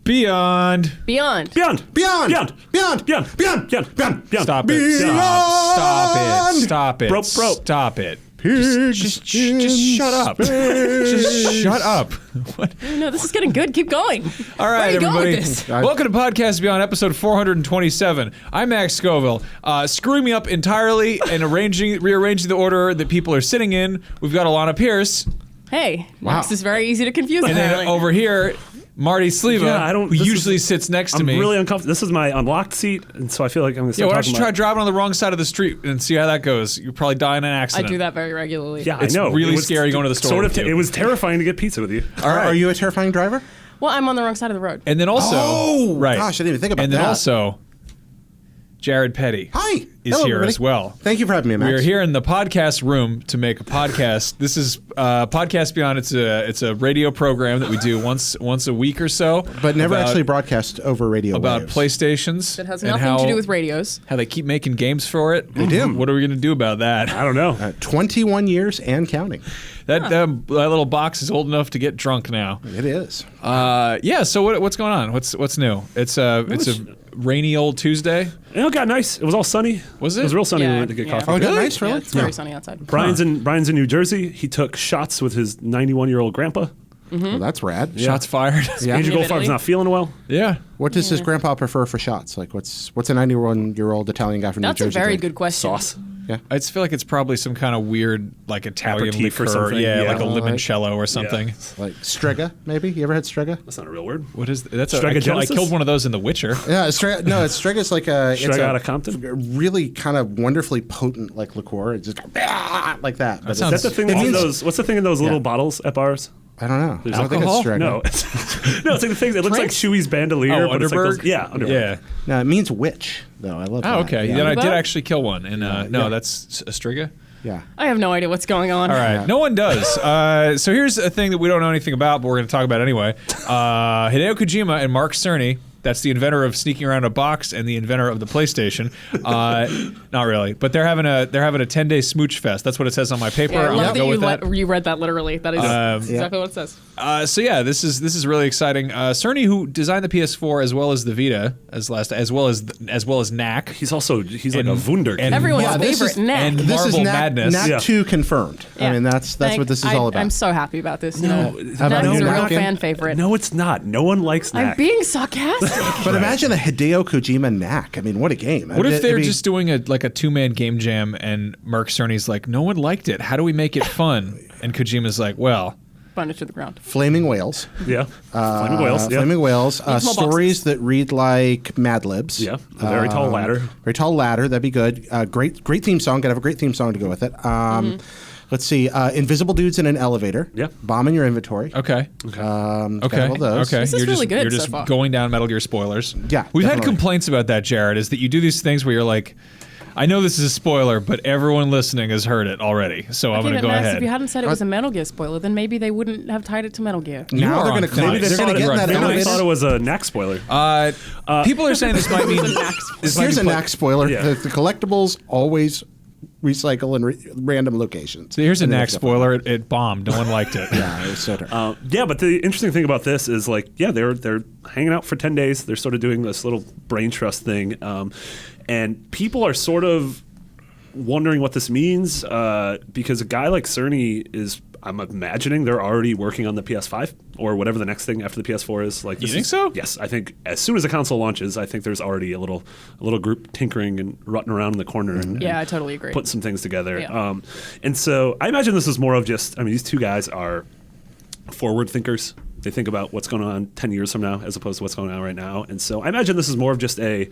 Beyond. Beyond. Beyond. Beyond. Beyond. Beyond. Beyond. Beyond. Beyond. Beyond. Beyond. Stop it. Beyond. Stop it. Bro. Stop it. Pigs Just shut up. Just shut up. What? No, this is getting good. Keep going. All right, Where are you everybody. going with this? Welcome to Podcast Beyond, episode 427. I'm Max Scoville. Screwing me up entirely and rearranging the order that people are sitting in. We've got Alana Pierce. Hey, Wow. this is very easy to confuse. And then apparently. over here, Marty Sleva, Yeah, who usually sits next to me. I'm really uncomfortable. This is my unlocked seat, and so I feel like I'm going to Yeah, start why don't talking you try about... driving on the wrong side of the street and see how that goes? You'll probably die in an I accident. do that very regularly. Yeah, It's I know. really It was scary going to the store Sort with of. you. It was terrifying to get pizza with you. All right. Are you a terrifying driver? Well, I'm on the wrong side of the road. And then also, right. Gosh, I didn't even think about And then that. also, Jared Petty Hi. is Hello, here everybody. as well. Thank you for having me, Max. We are here in the podcast room to make a podcast. This is Podcast Beyond. It's a radio program that we do once a week or so, But never about- actually broadcast over radio about waves. PlayStations. It has and nothing to do with radios. how they keep making games for it. They do. What are we going to do about that? I don't know. 21 years and counting. That little box is old enough to get drunk now. It is. Yeah. So what's going on? What's new? It's a rainy old Tuesday. It got nice. It was all sunny. Was it? It was real sunny when we Yeah, went to get yeah. coffee. Oh, it got Really? nice, really? Yeah, it's very sunny outside. Brian's in New Jersey. He took shots with his 91-year-old grandpa. Well, that's rad. Shots fired. Yeah. Andrew In Goldfarb's Italy? not feeling well. Yeah. What does his grandpa prefer for shots? Like, what's a 91-year-old Italian guy from That's New a Jersey? very drink? good question. Sauce. Yeah. I just feel like it's probably some kind of weird, like Italian Aperitif or liqueur. something, Yeah, yeah. like a Like- limoncello or something. Like Strega, maybe? You ever had Strega? That's not a real word. What is that's? I Strega killed one of those in The Witcher. Yeah, Strega. No, Strega's like a. Strega it's out a of Compton? really kind of wonderfully potent like liqueur. It's just like that. But sounds- That's the thing. It That's in means- those. What's the thing in those little bottles at bars? I don't know. I don't think alcohol? it's Strega. No, it's like the thing. It looks like Drinks? Chewy's bandolier. Oh, but it's like Underberg? those, yeah, Underberg. Yeah. No, it means witch, though. I love that. Oh, okay. Yeah. Then I did Boat? actually kill one. And no, yeah. that's a Striga. Yeah. I have no idea what's going on. All right. No one does. So here's a thing that we don't know anything about, but we're going to talk about anyway. Hideo Kojima and Mark Cerny. That's the inventor of sneaking around a box and the inventor of the PlayStation. Not really, but they're having a 10-day smooch fest. That's what it says on my paper. Yeah, I I'm love gonna go with that that. you read that literally. That is exactly what it says. So yeah, this is really exciting. Cerny, who designed the PS4 as well as the Vita, as well as Knack. He's like a And- wunderkind. and- Everyone's Yeah, this favorite is- Knack. and This is Marvel Knack, Madness. Knack Yeah. 2 confirmed. I mean, that's what this is all about. I'm so happy about this. No, How about Knack is you, a real Napkin? fan favorite. No, it's not. No one likes I'm Knack. being sarcastic. But imagine a Hideo Kojima Knack. I mean, what a game. What if It'd they're be- just doing a 2-man game jam and Mark Cerny's like, no one liked it. How do we make it fun? And Kojima's like, well, Burn it to the ground. Flaming Whales? Yeah. Flaming Whales. Yeah. Flaming Whales. small Stories that read like Mad Libs. Yeah. A very tall ladder. Very tall ladder. That'd be good. Great theme song. Gotta have a great theme song to go with it. Let's see. Invisible dudes in an elevator. Yeah. Bomb in your inventory. okay. Okay. Okay. All those. Okay. This is you're really just, good You're so just far. going down Metal Gear spoilers. Yeah, We've had definitely. complaints about that, Jared, is that you do these things where you're like, I know this is a spoiler, but everyone listening has heard it already. So I'm Okay, going to but go Max, ahead. if you hadn't said it was a Metal Gear spoiler, then maybe they wouldn't have tied it to Metal Gear. You Now are they're on going to tonight. maybe they're They're going to get in that right. I elevator. thought it was a Knack spoiler. People are saying this might mean this might Here's be a pla- Knack spoiler. Yeah. The collectibles always recycle in random locations. So here's a And then Knack it's spoiler. It bombed. No one liked it. Yeah, it was so terrible. Yeah, but the interesting thing about this is they're hanging out for 10 days. They're sort of doing this little brain trust thing, and people are sort of wondering what this means because a guy like Cerny is. I'm imagining they're already working on the PS5 or whatever the next thing after the PS4 is. Like, You think so? Yes, I think as soon as the console launches, I think there's already a little group tinkering and rutting around in the corner. And Yeah, I totally agree. Putting some things together. Yeah. And so I imagine this is more of just. I mean, these two guys are forward thinkers. They think about what's going on 10 years from now as opposed to what's going on right now. And so I imagine this is more of just a,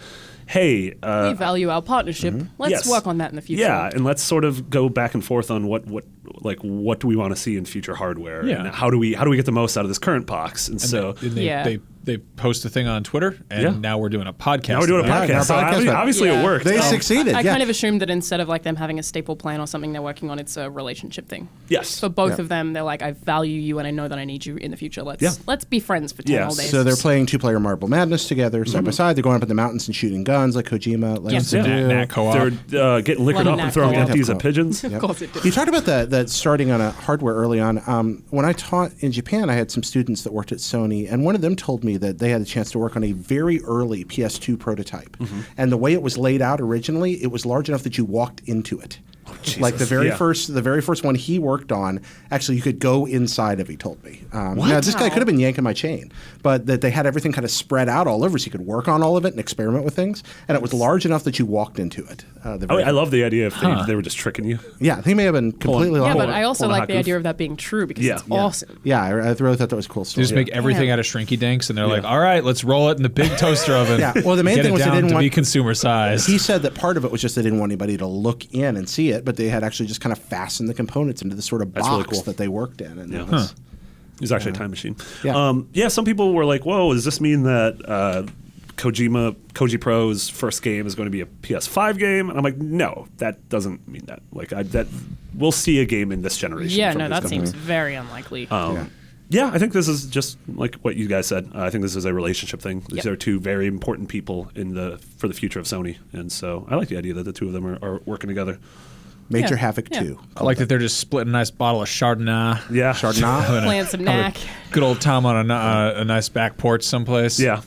hey. We value our partnership. Let's Yes. work on that in the future. Yeah, and let's sort of go back and forth on what do we want to see in future hardware? Yeah. And how do we get the most out of this current box? And so And they, Yeah. they post a thing on Twitter, and Yeah. now we're doing a podcast. now we're doing a about it. Yeah, podcast. So our podcast obviously Yeah. it worked. They succeeded. I yeah. kind of assumed that instead of like them having a staple plan or something they're working on, it's a relationship thing. Yes. For both Yeah. of them, they're like, I value you and I know that I need you in the future. Yeah. Let's be friends for 10 Yeah. whole days. So they're playing two-player Marble Madness together, side by side. They're going up in the mountains and shooting guns like Kojima likes to Yeah. do. Knack co-op. They're getting liquored Bloody up and throwing knack empties co-op. at pigeons. Of course it did. You talked about that starting on a hardware early on. When I taught in Japan, I had some students that worked at Sony, and one of them told me me that they had a chance to work on a very early PS2 prototype. And the way it was laid out originally, it was large enough that you walked into it. Like the very first one he worked on, actually you could go inside of. He told me. Now this guy could have been yanking my chain, but that they had everything kind of spread out all over, so you could work on all of it and experiment with things. And it was large enough that you walked into it. I love the idea if they were just tricking you. Yeah, he may have been completely. Yeah, but I also like the idea of that being true because it's awesome. Yeah, I really thought that was a cool story. They just make everything out of shrinky dinks, and they're like, "All right, let's roll it in the big toaster oven." Yeah. Well, the main thing was they didn't want to be consumer sized. He said that part of it was just they didn't want anybody to look in and see it, but they had actually just kind of fastened the components into the sort of box really cool. that they worked in. And It was actually a time machine. Yeah. Some people were like, "Whoa, does this mean that Koji Pro's first game is going to be a PS5 game?" And I'm like, "No, that doesn't mean that. Like, that we'll see a game in this generation." Yeah, no, that seems very unlikely. Yeah, I think this is just like what you guys said. I think this is a relationship thing. These are two very important people for the future of Sony, and so I like the idea that the two of them are working together. Major Havoc 2. I like that they're just splitting a nice bottle of Chardonnay. Yeah, Chardonnay. Playing some knack. Good old time on a nice back porch someplace. Yeah,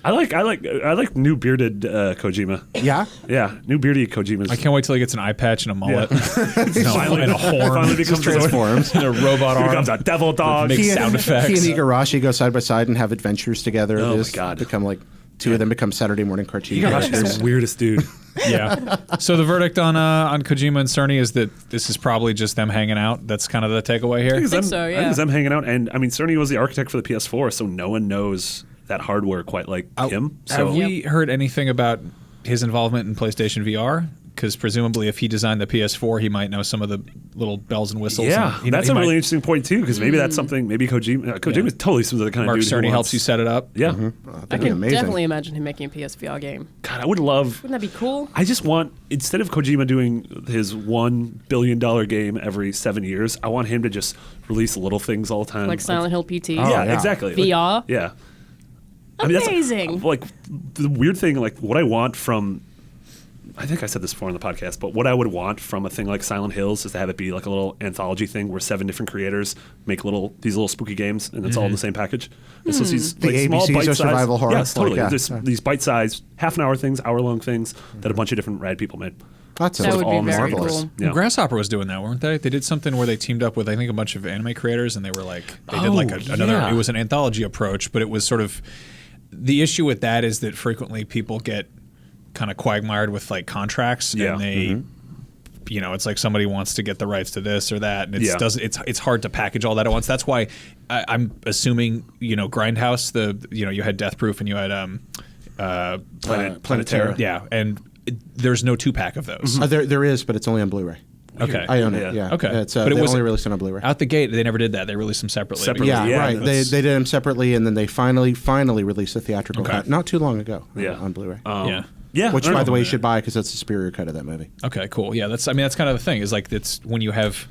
I like new bearded Kojima. Yeah? Yeah, new bearded Kojima. I can't wait till he gets an eye patch and a mullet. and a horn. Finally becomes Transforms. And a robot arm. becomes a devil dog. Makes sound effects. He and Igarashi go side by side and have adventures together. Oh, They my just God. become like two of them become Saturday morning cartoon Gosh, characters. he's the weirdest dude. Yeah. So the verdict on Kojima and Cerny is that this is probably just them hanging out. That's kind of the takeaway here. I think so, them hanging out, and I mean, Cerny was the architect for the PS4, so no one knows that hardware quite like him. So Have we heard anything about his involvement in PlayStation VR? Because presumably, if he designed the PS4, he might know some of the little bells and whistles. yeah, and that's a really interesting point too. Because maybe that's something. Maybe Kojima totally seems like the kind Mark of dude who Cerny wants- helps you set it up. Yeah, I can definitely imagine him making a PSVR game. God, I would love. Wouldn't that be cool? I just want, instead of Kojima doing his $1 billion game every 7 years, I want him to just release little things all the time. Like Silent Hill PT. Yeah, exactly. VR? Like, yeah. Amazing. Like the weird thing, like what I want from, I think I said this before on the podcast, but what I would want from a thing like Silent Hills is to have it be like a little anthology thing where 7 different creators make these little spooky games, and it's all in the same package. It's just these The like, small ABCs of bite-sized survival horror. Yes, totally. Like, yeah. Just these bite-sized half-an-hour things, hour-long things that a bunch of different rad people made. That That would all be very marvelous. cool. Yeah. Grasshopper was doing that, weren't they? They did something where they teamed up with, I think, a bunch of anime creators, and they were like, they did like another. yeah. It was an anthology approach, but it was sort of the issue with that is that frequently people get kind of quagmired with like contracts, Yeah. and they. You know, it's like somebody wants to get the rights to this or that, and it's hard to package all that at once. That's why I'm assuming, you know, Grindhouse, you had Death Proof and you had Planetara. Yeah, and there's no 2-pack of those. There is, but it's only on Blu-ray. Okay. I own it. Yeah. Yeah. Okay. It's, But it they was only released it on Blu-ray. Out the gate, they never did that. They released them separately. Separately. Yeah, Yeah, right. They that's- did them separately, and then they finally released the theatrical cut not too long ago. Yeah. On Blu-ray. Yeah. Yeah. Which, I don't by the know. way, you should buy because that's the superior cut of that movie. Okay, cool. Yeah, that's kind of the thing. Is like it's when you have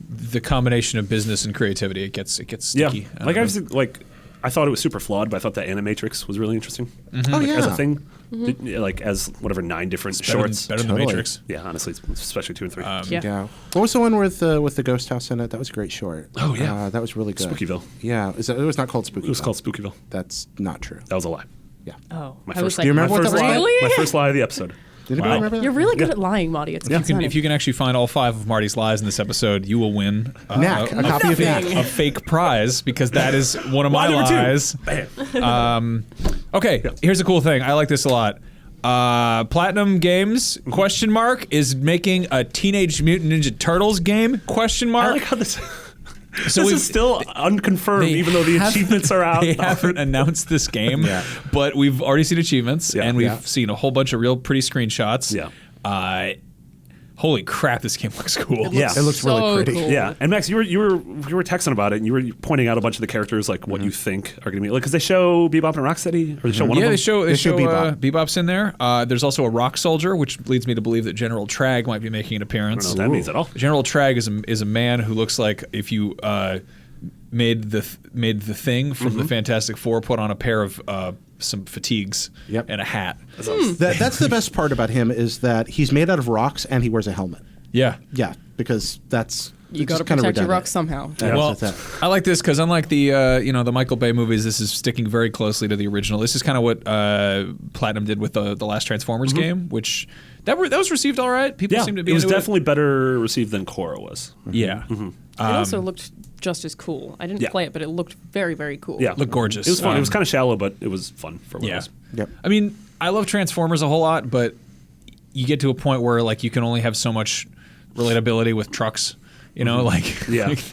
the combination of business and creativity, it gets sticky. Yeah. Like I thought it was super flawed, but I thought the Animatrix was really interesting. Oh, Like, yeah. as a thing, like as whatever 9 different shorts. better than Totally. the Matrix. Yeah, honestly, especially 2 and 3. Yeah. What was the one with the ghost house in it? That was a great short. Oh, yeah. that was really good. Spookyville. Yeah, it was not called Spookyville. It was called Spookyville. That's not true. That was a lie. Yeah. Oh, My I was first. like, Do you remember my what first that was? lie? Really? My first lie of the episode. Did anybody Wow. remember that? You're really good at lying, Marty. It's concerning. If you can actually find all 5 of Marty's lies in this episode, you will win Knack, a copy of Knack. a fake prize because that is one of my Lie number 2. lies. Bam. Okay, here's a cool thing. I like this a lot. Platinum Games is making a Teenage Mutant Ninja Turtles game ? I like how this. So this we've- is still unconfirmed, even though the achievements are out. They haven't announced this game, but we've already seen achievements, Yeah. and we've Yeah. seen a whole bunch of real pretty screenshots. Yeah. Holy crap, this game looks cool. Yeah. It looks really So pretty. cool. Yeah, and Max, you were texting about it, and you were pointing out a bunch of the characters, like what you think are going to be, like, because they show Bebop and Rocksteady, or they show one of Yeah, them. they show Bebop. Bebop's in there. There's also a Rock Soldier, which leads me to believe that General Trag might be making an I appearance. don't know what that means at all. General Trag is a man who looks like if you made the Thing from the Fantastic Four, put on a pair of some fatigues and a hat. That's the best part about him is that he's made out of rocks and he wears a helmet. Yeah. Yeah, because that's You got to kinda protect your redundant. rocks somehow. Yeah, Well, that's it. I like this because unlike the the Michael Bay movies, this is sticking very closely to the original. This is kind of what Platinum did with the last Transformers game, which that was received all right. People seem to be it was into definitely better received than Korra was. Yeah, It also looked just as cool. I didn't Yeah. play it, but it looked very, very cool. Yeah, looked gorgeous. It was fun. It was kind of shallow, but it was fun for what it Yeah. was. Yep. I mean, I love Transformers a whole lot, but you get to a point where like you can only have so much relatability with trucks. You know, like, Yeah. like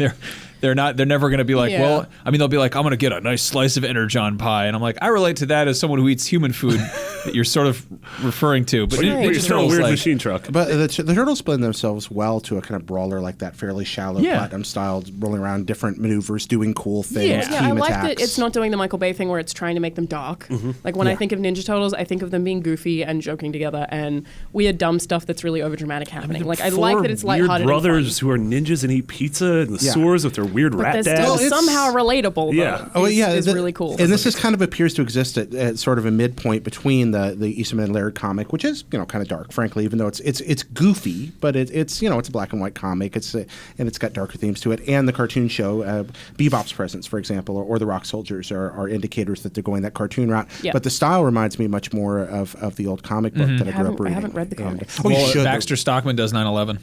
they're never going to be like, Yeah. well, I mean, they'll be like, I'm going to get a nice slice of Energon pie, and I'm like, I relate to that as someone who eats human food that you're sort of referring to. But Right. Ninja But you're still a Turtles, weird like- machine truck. But the Turtles blend themselves well to a kind of brawler like that, fairly shallow Yeah. Platinum style, rolling around different maneuvers, doing cool things, Yeah. Yeah, team I like attacks. that it's not doing the Michael Bay thing where it's trying to make them dark. Like when I think of Ninja Turtles, I think of them being goofy and joking together and weird dumb stuff that's really overdramatic happening. Like I like that it's Weird lighthearted brothers and fun. who are ninjas and eat pizza in the Yeah. sewers with their weird But rat they're dads. still it's- somehow relatable. Yeah. Though, is the- really cool. And this is kind of appears to exist at sort of a midpoint between the Eastman and Laird comic, which is kind of dark, frankly, even though it's goofy, but it's it's a black and white comic. And it's got darker themes to it, and the cartoon show Bebop's presence, for example, or the Rock Soldiers are indicators that they're going that cartoon route. Yeah. But the style reminds me much more of the old comic book that I grew up I reading. haven't read the And- comics. Oh, you Well, should. Baxter Stockman does 9/11.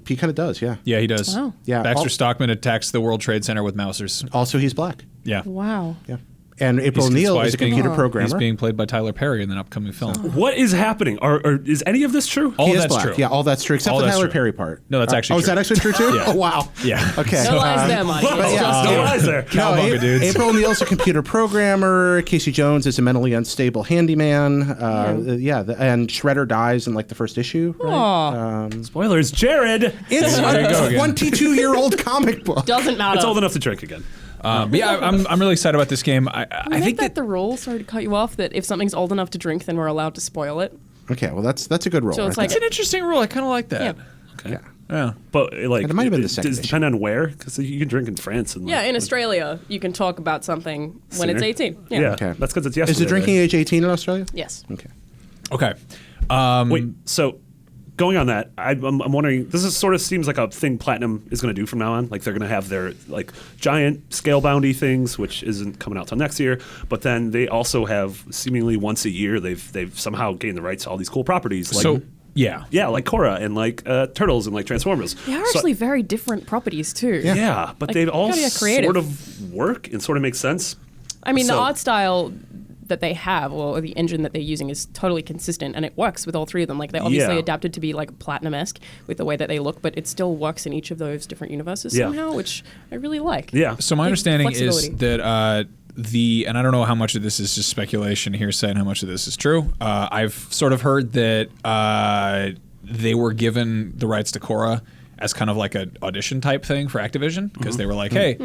He kind of does, yeah. Yeah, he does. Wow. Yeah, Baxter all- Stockman attacks the World Trade Center with Mousers. Also, he's black. Yeah. Wow. Yeah. And April He's- O'Neil that's why is a he's being- computer He's programmer. being played by Tyler Perry in an upcoming film. What is happening? Is any of this true? All He is that's black. true. Yeah, all that's true, except All the that's Tyler true. Perry part. No, that's actually is true. that actually true too? Yeah. Oh, wow. Yeah. Okay. No lies there, Mike. But yeah, No lies there. Cowabunga dudes. April O'Neil's a computer programmer. Casey Jones is a mentally unstable handyman. And Shredder dies in like the first issue. Right? Spoilers, Jared. It's There you go a again. 22-year-old comic book. Doesn't matter. It's old enough to drink again. But yeah, I'm really excited about this game. I Make think that the rule. Sorry to cut you off. That if something's old enough to drink, then we're allowed to spoil it. Okay, well that's a good role. So it's right like it's an interesting rule. I kind of like that. Yeah. Okay. there. Yeah. But like, And it might have been the second Does it depend on where? Because you can drink in France. And Yeah, in Australia, you can talk about something when it's Sooner? 18. Yeah. Yeah, Okay. that's because it's yesterday. Is the drinking age 18 in Australia? Yes. Okay. Okay. Wait, so going on that, I'm wondering. This is sort of seems like a thing Platinum is going to do from now on. Like they're going to have their like giant scale bounty things, which isn't coming out till next year. But then they also have seemingly once a year they've somehow gained the rights to all these cool properties. Like, So yeah. yeah, like Korra and like Turtles and like Transformers. They are So- actually very different properties too. yeah, but Like, they you all gotta get creative. sort of work and sort of make sense. I mean, the So- art style that they have, or the engine that they're using, is totally consistent, and it works with all three of them. Like they obviously Yeah. adapted to be like Platinum-esque with the way that they look, but it still works in each of those different universes Yeah. somehow, which I really like. Yeah. So my Big understanding is flexibility. that and I don't know how much of this is just speculation, hearsay, and how much of this is true. I've sort of heard that they were given the rights to Korra as kind of like an audition type thing for Activision because they were like, hey,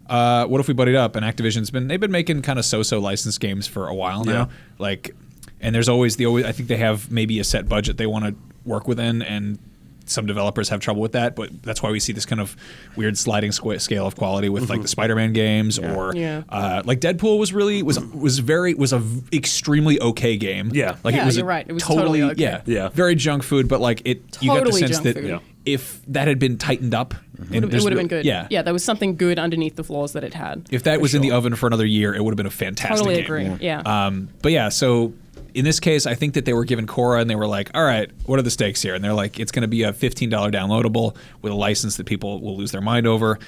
what if we buddied up? And Activision's they've been making kind of so-so licensed games for a while now. Yeah. Like, and there's always I think they have maybe a set budget they want to work within, and some developers have trouble with that, but that's why we see this kind of weird sliding scale of quality with like the Spider-Man games or Yeah. like Deadpool was a extremely okay game. Yeah. like Yeah, it was you're right. It was totally okay. Yeah. very junk food, but like you got the Totally sense junk that food. Yeah. if that had been tightened up, and It there's would have real- been good. Yeah, Yeah, there was something good underneath the flaws that it had. If that for was in the sure. oven for another year, it would have been a fantastic Totally game. agree. Yeah. But yeah, so in this case, I think that they were given Korra and they were like, all right, what are the stakes here? And they're like, it's going to be a $15 downloadable with a license that people will lose their mind over.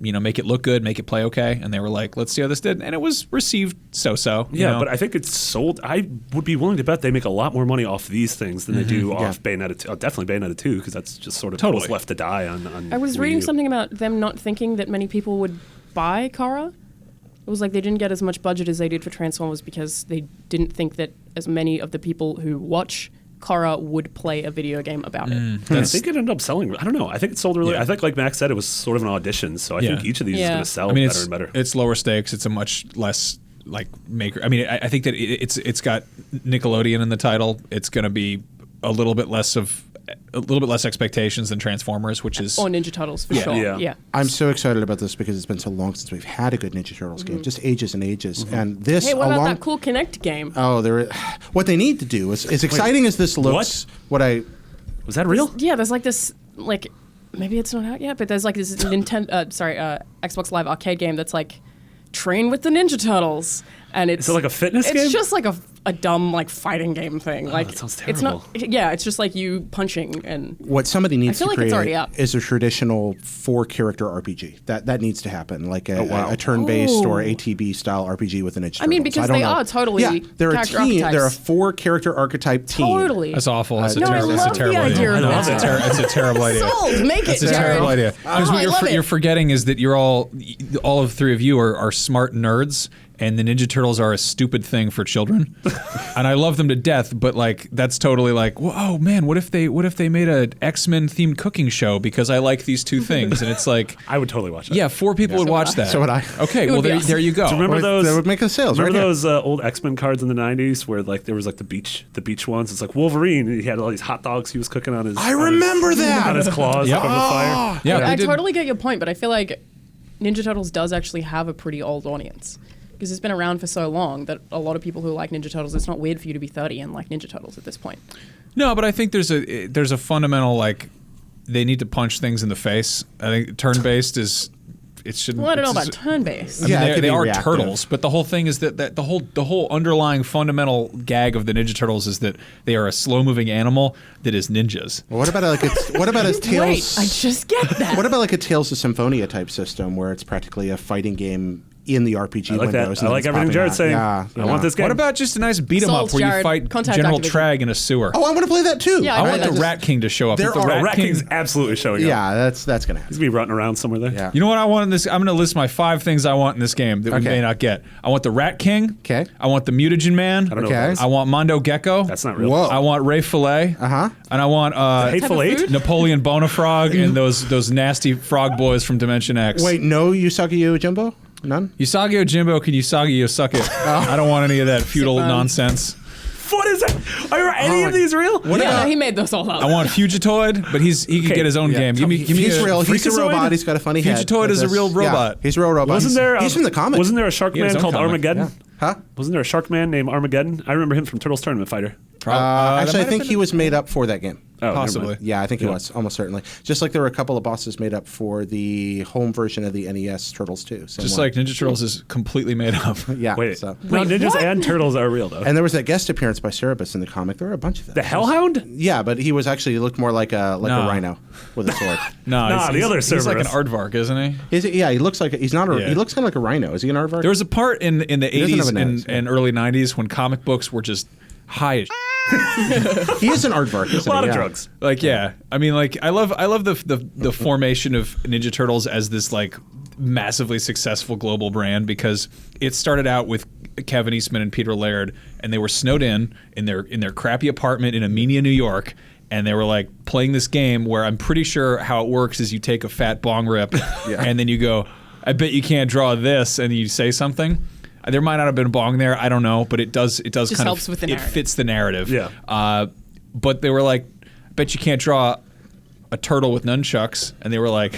Make it look good, make it play okay. And they were like, let's see how this did. And it was received so-so. you Yeah, know? but I think it's sold. I would be willing to bet they make a lot more money off these things than they do off Bayonetta 2. Definitely Bayonetta 2, because that's just sort of Totally. what's left to die on I was Wii reading U. something about them not thinking that many people would buy Korra. It was like they didn't get as much budget as they did for Transformers because they didn't think that as many of the people who watch Korra would play a video game about it. I think it ended up selling. I don't know. I think it sold really. Yeah. I think, like Max said, it was sort of an audition. So I think Yeah. each of these is Yeah. going to sell I mean, better and better. it's lower stakes. It's a much less like maker. I mean, I think that it's got Nickelodeon in the title. It's going to be a little bit less expectations than Transformers, which is Or Ninja Turtles, for Yeah. sure. Yeah. Yeah. I'm so excited about this because it's been so long since we've had a good Ninja Turtles game, just ages and ages. And this, Hey, what about along, that cool Kinect game? what they need to do is, as exciting as this looks, Was that real? Yeah, there's like this, like, maybe it's not out yet, but there's like this Xbox Live arcade game that's like Train with the Ninja Turtles, and it's Is it like a fitness game? It's just like a dumb like fighting game thing. Like that sounds it's not. terrible. Yeah, it's just like you punching and. What somebody needs feel to like it's already create out. is a traditional 4-character RPG. That needs to happen, like a turn-based Oh. or ATB style RPG with an Ninja I mean, Turtles. because don't they know. are totally yeah. They're a character team. They're a archetypes. 4-character archetype team. Totally. That's awful. That's a No, I terrible. love That's a terrible the idea idea. of That's that. it's a terrible idea. Sold. Make it, It's a Jared. terrible idea. Because I love it. you're forgetting is that you're all of 3 of you are smart nerds, and the Ninja Turtles are a stupid thing for children. And I love them to death, but like that's totally like, oh man, what if they made a X-Men themed cooking show because I like these 2 things, and it's like, I would totally watch that. yeah, 4 people would watch that. So would I. Okay, It well would be there, awesome. there you go. Do you remember those? That would make the sales. Remember right those old X-Men cards in the '90s where like there was like the beach ones? It's like Wolverine. And he had all these hot dogs he was cooking on his. I remember that. on his claws Yep. up on the fire. Yeah, I they did. totally get your point, but I feel like Ninja Turtles does actually have a pretty old audience. Because it's been around for so long that a lot of people who like Ninja Turtles, it's not weird for you to be 30 and like Ninja Turtles at this point. No, but I think there's a fundamental like they need to punch things in the face. I think turn-based is it shouldn't. Well, I don't know it's- about turn-based. I mean, Yeah, it they could be are reactive. turtles, but the whole thing is that the whole underlying fundamental gag of the Ninja Turtles is that they are a slow-moving animal that is ninjas. Well, what about a Wait, Tales? I just get that. What about like a Tales of Symphonia type system where it's practically a fighting game in the RPG I like windows? that. I and like it's everything popping Jared's out? saying. Yeah, I want this game. What about just a nice beat 'em Sold, up where you Jared. fight Contact General Activision. Trag in a sewer? Oh, I want to play that too. Yeah, I I want play the that. Rat King to show up. There If the are Rat Rat King, King's absolutely showing up. Yeah, that's gonna happen. He's gonna be running around somewhere there. Yeah. you know what I want in this? I'm going to list my 5 things I want in this game that we Okay. may not get. I want the Rat King. 'Kay. I want the Mutagen Man. I don't know. Okay. What that is. I want Mondo Gecko. That's not real. Whoa. I want Ray Fillet. Uh-huh. And I want Hateful Type of Eight. food? Napoleon Bonafrog and those nasty frog boys from Dimension X. Wait, no Usagi Jumbo? None? Usagi Jimbo, can Usagi suck it? I don't want any of that feudal Sit down. nonsense. What is that? Are any of these real? Yeah, he made those all up. I want Fugitoid, but he can Okay, get his own Yeah. game. Give me He's a real. He's a Freakazoid? robot. He's got a funny head. Fugitoid is a real robot. Yeah, he's a real robot. Wasn't there? He's from the comic. Wasn't there a shark He had his man own called comic, Armageddon? Huh? Wasn't there a shark man named Armageddon? I remember him from Turtles Tournament Fighter. Actually, I might think have he was made up for that game. Oh, never Possibly. mind. Yeah, I think he was, almost certainly. Just like there were a couple of bosses made up for the home version of the NES Turtles too. Same Just one. like Ninja Turtles is completely made up. yeah. Wait, So. no, ninjas what? and turtles are real though. And there was that guest appearance by Cerebus in the comic. There were a bunch of them. The Hellhound? Yeah, but he was actually he looked more like a No. rhino with a sword. No, Nah, the other he's like an Cerberus. aardvark, isn't he? Is it? Yeah, he looks like he's not. Yeah. He looks kind of like a rhino. Is he an aardvark? There was a part in the doesn't have 80s a nose, and early 90s when comic books were just high as He is an aardvark. A Isn't lot he? of Yeah. drugs. Like, yeah. I mean, like, I love the formation of Ninja Turtles as this, like, massively successful global brand because it started out with Kevin Eastman and Peter Laird, and they were snowed in their crappy apartment in Amenia, New York, and they were, like, playing this game where I'm pretty sure how it works is you take a fat bong rip, and then you go, I bet you can't draw this, and you say something. There might not have been a bong there, I don't know, but it does Just kind helps of with the it narrative. fits the narrative. Yeah. But they were like, I bet you can't draw a turtle with nunchucks. And they were like,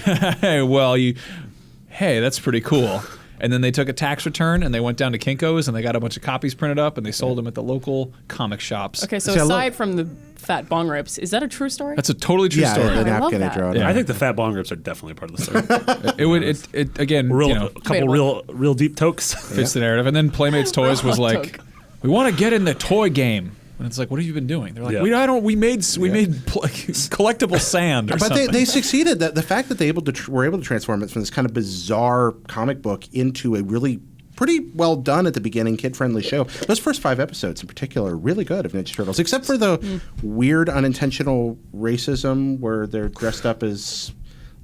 hey, that's pretty cool. And then they took a tax return and they went down to Kinko's and they got a bunch of copies printed up and they sold them at the local comic shops. Okay, so See, I love- aside from the fat bong rips, is that a true story? That's a totally true Yeah, story. the I love napkin they that. draw. Yeah. I think the fat bong rips are definitely a part of the story. It would it again real, you know, a couple real deep tokes. fits the narrative. And then Playmates Toys was like, Took. we want to get in the toy game. And it's like, what have you been doing? They're like, Yeah. we made collectible sand or But something. they succeeded. The fact that they were able to transform it from this kind of bizarre comic book into a really pretty well done at the beginning, kid-friendly show. Those first 5 episodes in particular are really good of Ninja Turtles, except for the weird unintentional racism where they're dressed up as...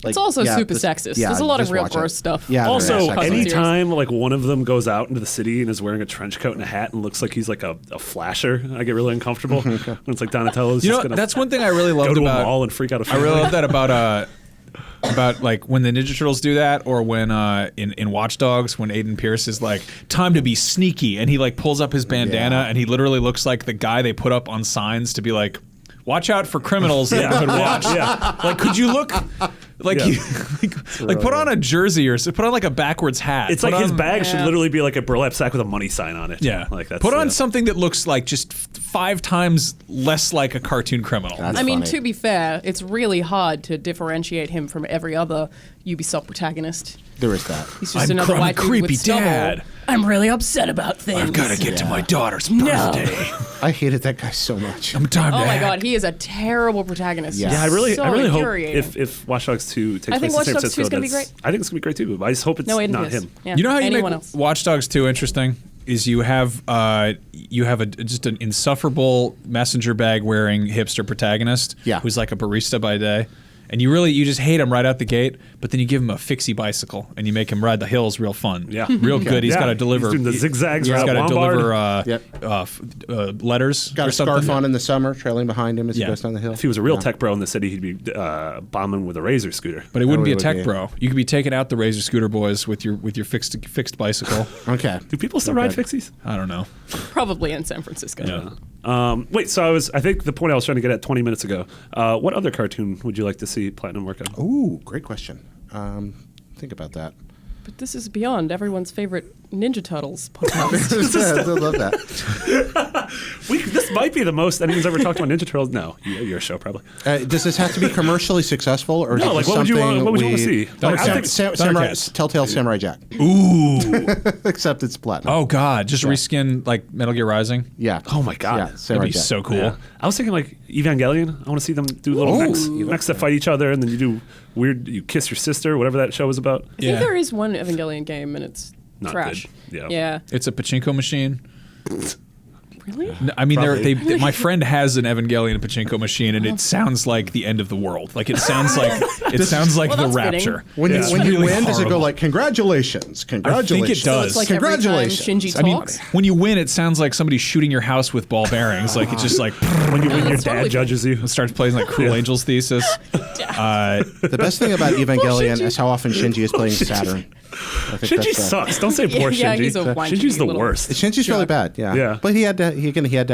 Like, It's also super just- sexist. There's a lot of just real watch it. gross stuff. Yeah, there Also, is, actually. anytime like one of them goes out into the city and is wearing a trench coat and a hat and looks like he's like a flasher, I get really uncomfortable. When it's like Donatello's you just know, gonna that's one thing I really go loved to a about mall and freak out a I family. really love that about like when the Ninja Turtles do that, or when in Watch Dogs when Aiden Pierce is like, time to be sneaky, and he like pulls up his bandana and he literally looks like the guy they put up on signs to be like, watch out for criminals that could watch. Yeah. Like, could you look like Yeah. you like put on a jersey or put on like a backwards hat? It's Put like his on- bag should Yeah. literally be like a burlap sack with a money sign on it. Yeah, like that's put on something that looks like just 5 times less like a cartoon criminal. That's I mean, funny. to be fair, it's really hard to differentiate him from every other Ubisoft protagonist. There is that. He's just I'm another a white dude creepy with stubble. dad. I'm really upset about things. get to my daughter's birthday. I hated that guy so much. I'm time Oh to my act. god, he is a terrible protagonist. Yeah. Yeah, I really hope infuriating. if Watch Dogs 2 takes I think place in Watch San Dogs 2 is Francisco, gonna be that's- great. I think it's gonna be great too. But I just hope it's No, Aiden not is. him. Yeah. You know how you Anyone make else. Watch Dogs 2 interesting? Is you have just an insufferable messenger bag wearing hipster protagonist who's like a barista by day. And you just hate him right out the gate, but then you give him a fixie bicycle and you make him ride the hills real fun. Yeah. Real good. He's Yeah. got to deliver. He's doing the zigzags He's around got to Lombard. deliver letters. Got or a scarf something. on in the summer, trailing behind him as he Yeah. goes down the hill. If he was a real tech bro in the city, he'd be bombing with a Razor scooter. But it wouldn't be a would tech be. bro. You could be taking out the Razor Scooter boys with your fixed bicycle. Okay. Do people still ride fixies? I don't know. Probably in San Francisco. Wait, so I think the point I was trying to get at 20 minutes ago. What other cartoon would you like to see Platinum work on? Ooh, great question. Think about that. But this is beyond everyone's favorite Ninja Turtles podcast. I love that. This might be the most anyone's ever talked about Ninja Turtles. No, your show probably. Does this have to be commercially successful, or is No, it like just what would you something want to see? Like I think Samurai, Thundercats. Telltale Samurai Jack, Ooh. except it's platinum. Oh God! Just reskin like Metal Gear Rising. Yeah. Oh my God. Yeah, That'd Samurai be Jack. so cool. Yeah. I was thinking like Evangelion. I want to see them do little mechs that fight each other, and then you do weird. You kiss your sister, whatever that show was about. I think there is one Evangelion game and it's Not trash. good. Yeah. It's a pachinko machine. Really? I mean, Probably. my friend has an Evangelion pachinko machine, and it sounds like the end of the world. Like it sounds like Well, the that's rapture. When Yeah. you when you really win, does it go horrible. like congratulations, congratulations? does. It's like every time Congratulations. Shinji I mean, talks. when you win, it sounds like somebody shooting your house with ball bearings. Like it's just like When you win, your That's dad totally judges you. it starts playing like Cruel Angel's Thesis. The best thing about Evangelion Shinji. is how often Shinji is playing Saturn. I think Shinji that's, sucks. Don't say poor Yeah, Shinji. he's a whiny Shinji's the little- worst. Shinji's really bad. Yeah. Yeah. But he had to have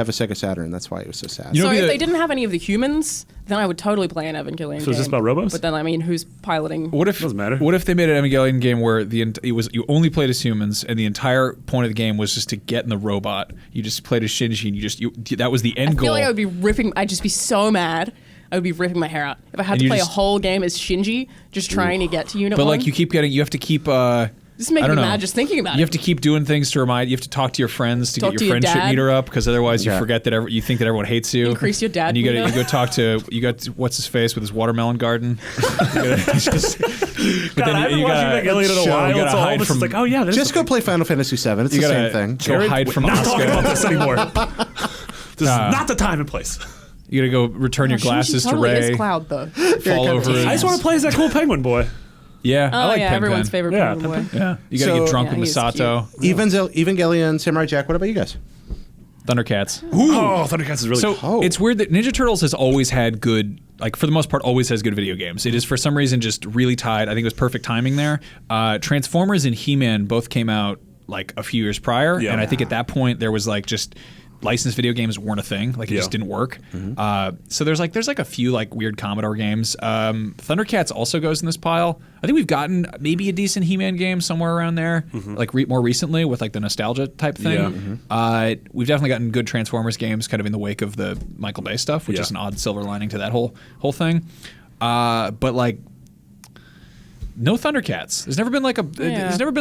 a Sega Saturn. That's why he was so sad. You know, So be if the- they didn't have any of the humans, then I would totally play an Evangelion So is this game. about robots? But then, I mean, who's piloting? What if Doesn't matter. What if they made an Evangelion game where you only played as humans, and the entire point of the game was just to get in the robot? You just played as Shinji, and that was the end I goal. feel like I would be ripping. I'd just be so mad. I would be ripping my hair out if I had And to you play just- a whole game as Shinji, just trying to get to Unit but 1. like you have to keep. This is making I don't me know. mad just thinking about You it. have to keep doing things to remind. You have to talk to your friends to Talk get to your your friendship dad. meter up, because otherwise you Yeah. forget that you think that everyone hates you. Increase your dad And you meter. go talk to what's his face with his watermelon garden. God, I haven't watched Evangelion in a while. you gotta It's all hide this from- is like, oh yeah, there's Just go play Final Fantasy VII. It's You the gotta same thing. go hide from not talking about Asuka. this anymore. This is not the time and place. You gotta go return your Shinji glasses totally to Ray. is Cloud though. Fall over. I just want to play as that cool penguin boy. Yeah, I Oh like yeah, Pen everyone's Pen. favorite Yeah, Pokemon Pen boy. Yeah, you gotta So- get drunk Yeah, with he's Misato. Evangelion, Samurai Jack. What about you guys? Thundercats. Oh, Thundercats is really So cool. it's weird that Ninja Turtles has always had good, like for the most part, always has good video games. It is for some reason just really tied. I think it was perfect timing there. Transformers and He-Man both came out like a few years prior, Yeah. and I think at that point there was like just licensed video games weren't a thing. Like it Yeah. just didn't work. So there's like a few like weird Commodore games. Thundercats also goes in this pile. I think we've gotten maybe a decent He-Man game somewhere around there, like more recently with like the nostalgia type thing. Yeah. We've definitely gotten good Transformers games kind of in the wake of the Michael Bay stuff, which Yeah. is an odd silver lining to that whole thing. But like no Thundercats. There's never been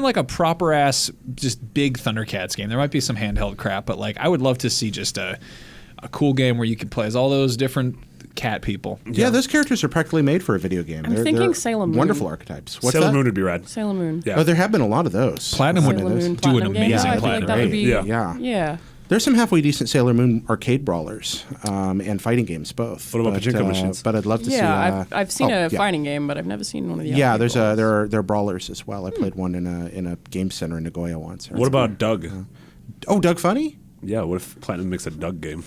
like a proper ass just big Thundercats game. There might be some handheld crap, but like I would love to see just a cool game where you could play as all those different cat people. Yeah, those characters are practically made for a video game. I'm thinking Sailor Moon. Wonderful archetypes. What's Sailor that? Moon would be rad. Sailor Moon. Yeah. Oh, there have been a lot of those. Platinum would Sailor Moon do an Platinum game. amazing Yeah, I feel like that would be. Yeah. Yeah. Yeah. There's some halfway decent Sailor Moon arcade brawlers and fighting games both. What about pachinko machines? But I'd love to see. Yeah, I've seen a yeah. fighting game, but I've never seen one of the. Yeah, arcade brawls. there are brawlers as well. I played one in a game center in Nagoya once. What about Doug? Oh, Doug Funny? Yeah, what if Platinum makes a Doug game?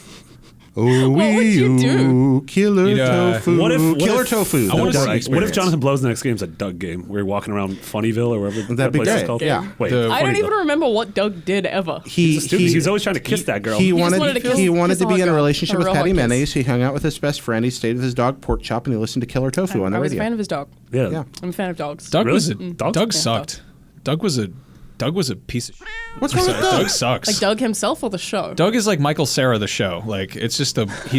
Oh, What would you do? Killer Tofu. What if Killer Tofu? I the wanna Doug see- what if experience. Jonathan Blow's next game's a Doug game? We're walking around Funnyville or wherever That'd be place is great, called. yeah. Wait, The- I don't Funnyville. even remember what Doug did ever. He's always trying to kiss that girl. He just wanted, wanted to kiss- he wanted kiss to a be hot in a girl. relationship A with real Patty hot kiss. Mayonnaise. He hung out with his best friend. He stayed with his dog Pork Chop, and he listened to Killer Tofu on the I was a radio. fan of his dog. yeah. Yeah. I'm a fan of dogs. Doug Really? was Dogs? Doug Yeah, sucked. Doug was a Doug was a piece of shit. What's wrong with Doug? Doug sucks. Like Doug himself or the show? Doug is like Michael Cera, the show. Like he's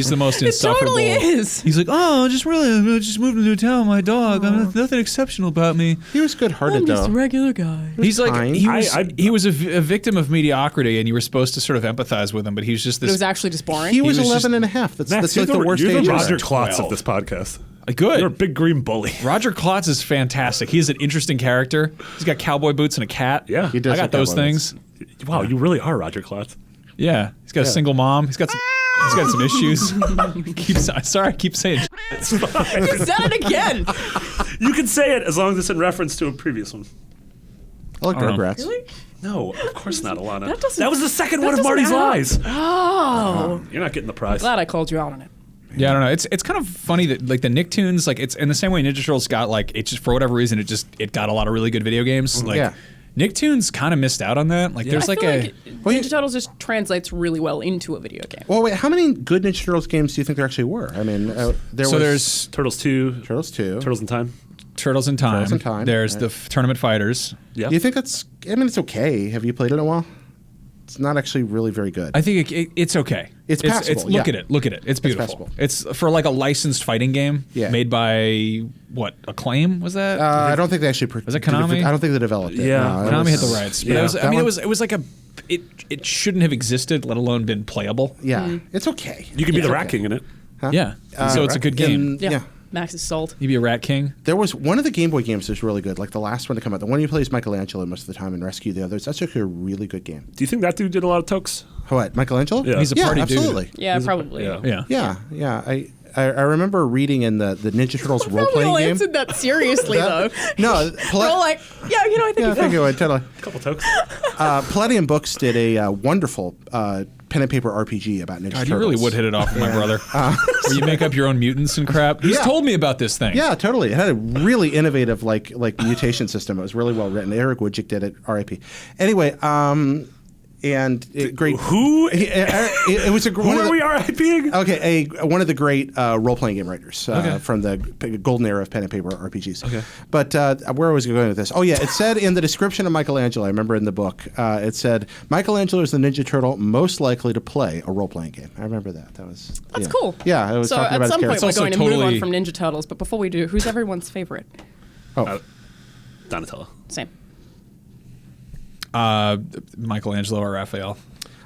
the most insufferable. Totally is. He's like, oh, just moved into a town with my dog. Nothing exceptional about me. He was good-hearted, though. a regular guy. He's like kind. he was a victim of mediocrity, and you were supposed to sort of empathize with him, but he was just It this was actually just boring. He was was 11 just- and a half. That's Max, like the worst you're age. the ever. Roger Klotz 12. of this podcast. good. You're a big green bully. Roger Klotz is fantastic. He's an interesting character. He's got cowboy boots and a cat. Yeah. He does I got have those cowboy things. Wow, you really are Roger Klotz. Yeah, he's got a single mom. He's got some issues. Sorry, I keep saying. You said it again. You can say it as long as it's in reference to a previous one. I like Rugrats. Really? No, of course not, Alana. That was the second that one of doesn't Marty's add up. lies. Oh. You're not getting the prize. Glad I called you out on it. Yeah, I don't know. It's kind of funny that like the Nicktoons, like it's in the same way Ninja Turtles got like it just for whatever reason it got a lot of really good video games. Like Yeah. Nicktoons kind of missed out on that. Like there's I like feel a like Ninja Turtles just translates really well into a video game. Well, wait, how many good Ninja Turtles games do you think there actually were? I mean, there's Turtles 2, Turtles 2. Turtles in Time. Turtles in Time. Turtles in Time, There's right. the Tournament Fighters. Yeah. Do you think that's, I mean, it's okay. Have you played it in a while? It's not actually really very good. I think it's okay. It's passable, look yeah. at it. Look at it. It's beautiful. passable. It's for like a licensed fighting game Yeah. made by what? Acclaim was that? I don't think they actually. Was it Konami? I don't think they developed it. Yeah, No, it Konami was- had the rights. But yeah. it was, I That mean, one- it was like it shouldn't have existed, let alone been playable. Yeah, it's okay. You can be the It's Rat okay. King in it. Huh? Yeah. So it's a good game. Yeah. Max is sold. You be a Rat King. There was one of the Game Boy games that was really good, like the last one to come out. The one you play is Michelangelo most of the time and rescue the others. That's actually a really good game. Do you think that dude did a lot of tokes? What, Michelangelo? Yeah. He's a party dude. absolutely. Yeah, probably. Yeah. Yeah. Yeah. I remember reading in the Ninja Turtles role Probably playing all game. answered that seriously though. No, We're all like, yeah, you know, I think yeah, I think it would totally. A couple tokes. Palladium Books did a wonderful pen and paper RPG about Ninja God, Turtles. you really would hit it off with my brother. Where you make up your own mutants and crap. He's Yeah. told me about this thing. Yeah, totally. It had a really innovative like mutation system. It was really well written. Eric Wojcik did it. R.I.P. Anyway, and great. Who? It was a Who are we RIPing? Okay, one of the great role-playing game writers from the golden era of pen and paper RPGs. Okay. But where was I going with this? Oh, yeah, it said in the description of Michelangelo, I remember in the book, it said, Michelangelo is the Ninja Turtle most likely to play a role-playing game. I remember that. That's yeah. cool. Yeah, it was So talking at about his some point character. we're also going to move totally- on from Ninja Turtles, but before we do, who's everyone's favorite? Donatello. Same. Michelangelo or Raphael.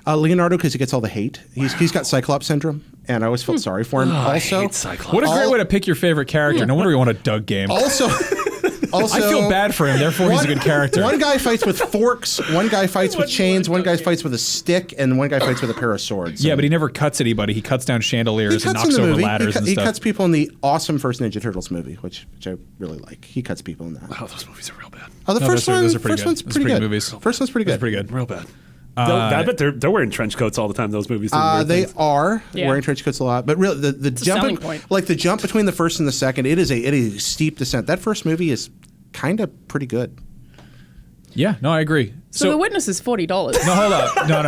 Leonardo, because he gets all the hate. He's got Cyclops syndrome, and I always felt sorry for him. I also, hate Cyclops. What a great way to pick your favorite character. No wonder you want a Doug game. also, I feel bad for him, therefore he's a good character. One guy fights with forks, one guy fights with chains, one guy fights with a stick, and one guy fights with a pair of swords. Yeah, but he never cuts anybody. He cuts down he chandeliers and cuts in knocks the over movie. ladders and He stuff. cuts people in the awesome first Ninja Turtles movie, which I really like. He cuts people in that. Oh, those movies are real bad. Oh, the No, first those are pretty first good. one's Those are pretty pretty good. good movies. First one's pretty good. Pretty good. Real bad. I bet they're wearing trench coats all the time. Those movies. doing weird They things. are Yeah. wearing trench coats a lot, but really the a jump, selling point. like the jump between the first and the second, it is a steep descent. That first movie is kind of pretty good. Yeah, no, I agree. So The Witness is $40. No, hold up. No.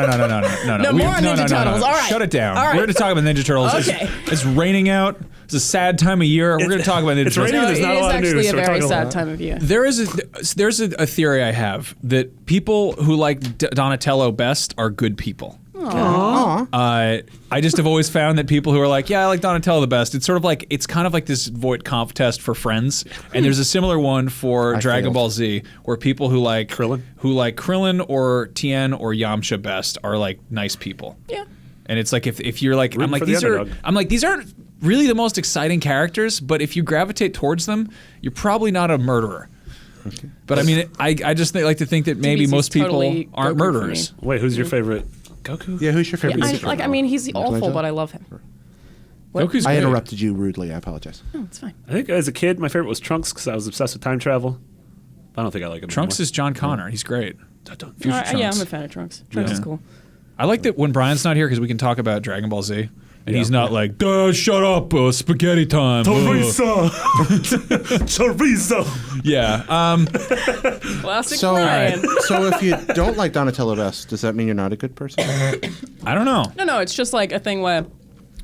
No, more on Ninja Turtles. All right. Shut it down. All right. We're going to talk about Ninja Turtles. Okay. It's raining out. It's a sad time of year. We're going to talk about Ninja it's Turtles. raining. No, There's it not a is lot of actually news, a so we're very talking sad about- time of year. There's a theory I have that people who like Donatello best are good people. I just have always found that people who are like, yeah, I like Donatello the best. It's sort of like it's kind of like this Voight Kampf test for friends, and there's a similar one for Dragon failed. Ball Z, where people who like Krillin or Tien or Yamcha best are like nice people. Yeah. And it's like if you're like Rooting for the underdog. these aren't really the most exciting characters, but if you gravitate towards them, you're probably not a murderer. But I mean, I just like to think that maybe DBZ 's most people totally aren't Goku for murderers. Wait, who's your favorite? Goku. Yeah, who's your favorite? Yeah, Ninja Turtle? I mean, he's awful, Michelangelo? but I love him. Goku's I great. interrupted you rudely. I apologize. Oh, it's fine. I think as a kid, my favorite was Trunks because I was obsessed with time travel. I don't think I like him. Trunks is John Connor. He's great. anymore. Future All right, yeah, Trunks. I'm a fan of Trunks. Trunks is cool. I like that when Brian's not here because we can talk about Dragon Ball Z, and he's not like, "Duh, shut up, spaghetti time." Teresa. Chorizo. Yeah. Classic So, Brian. so if you don't like Donatello best, does that mean you're not a good person? I don't know. No, it's just like a thing where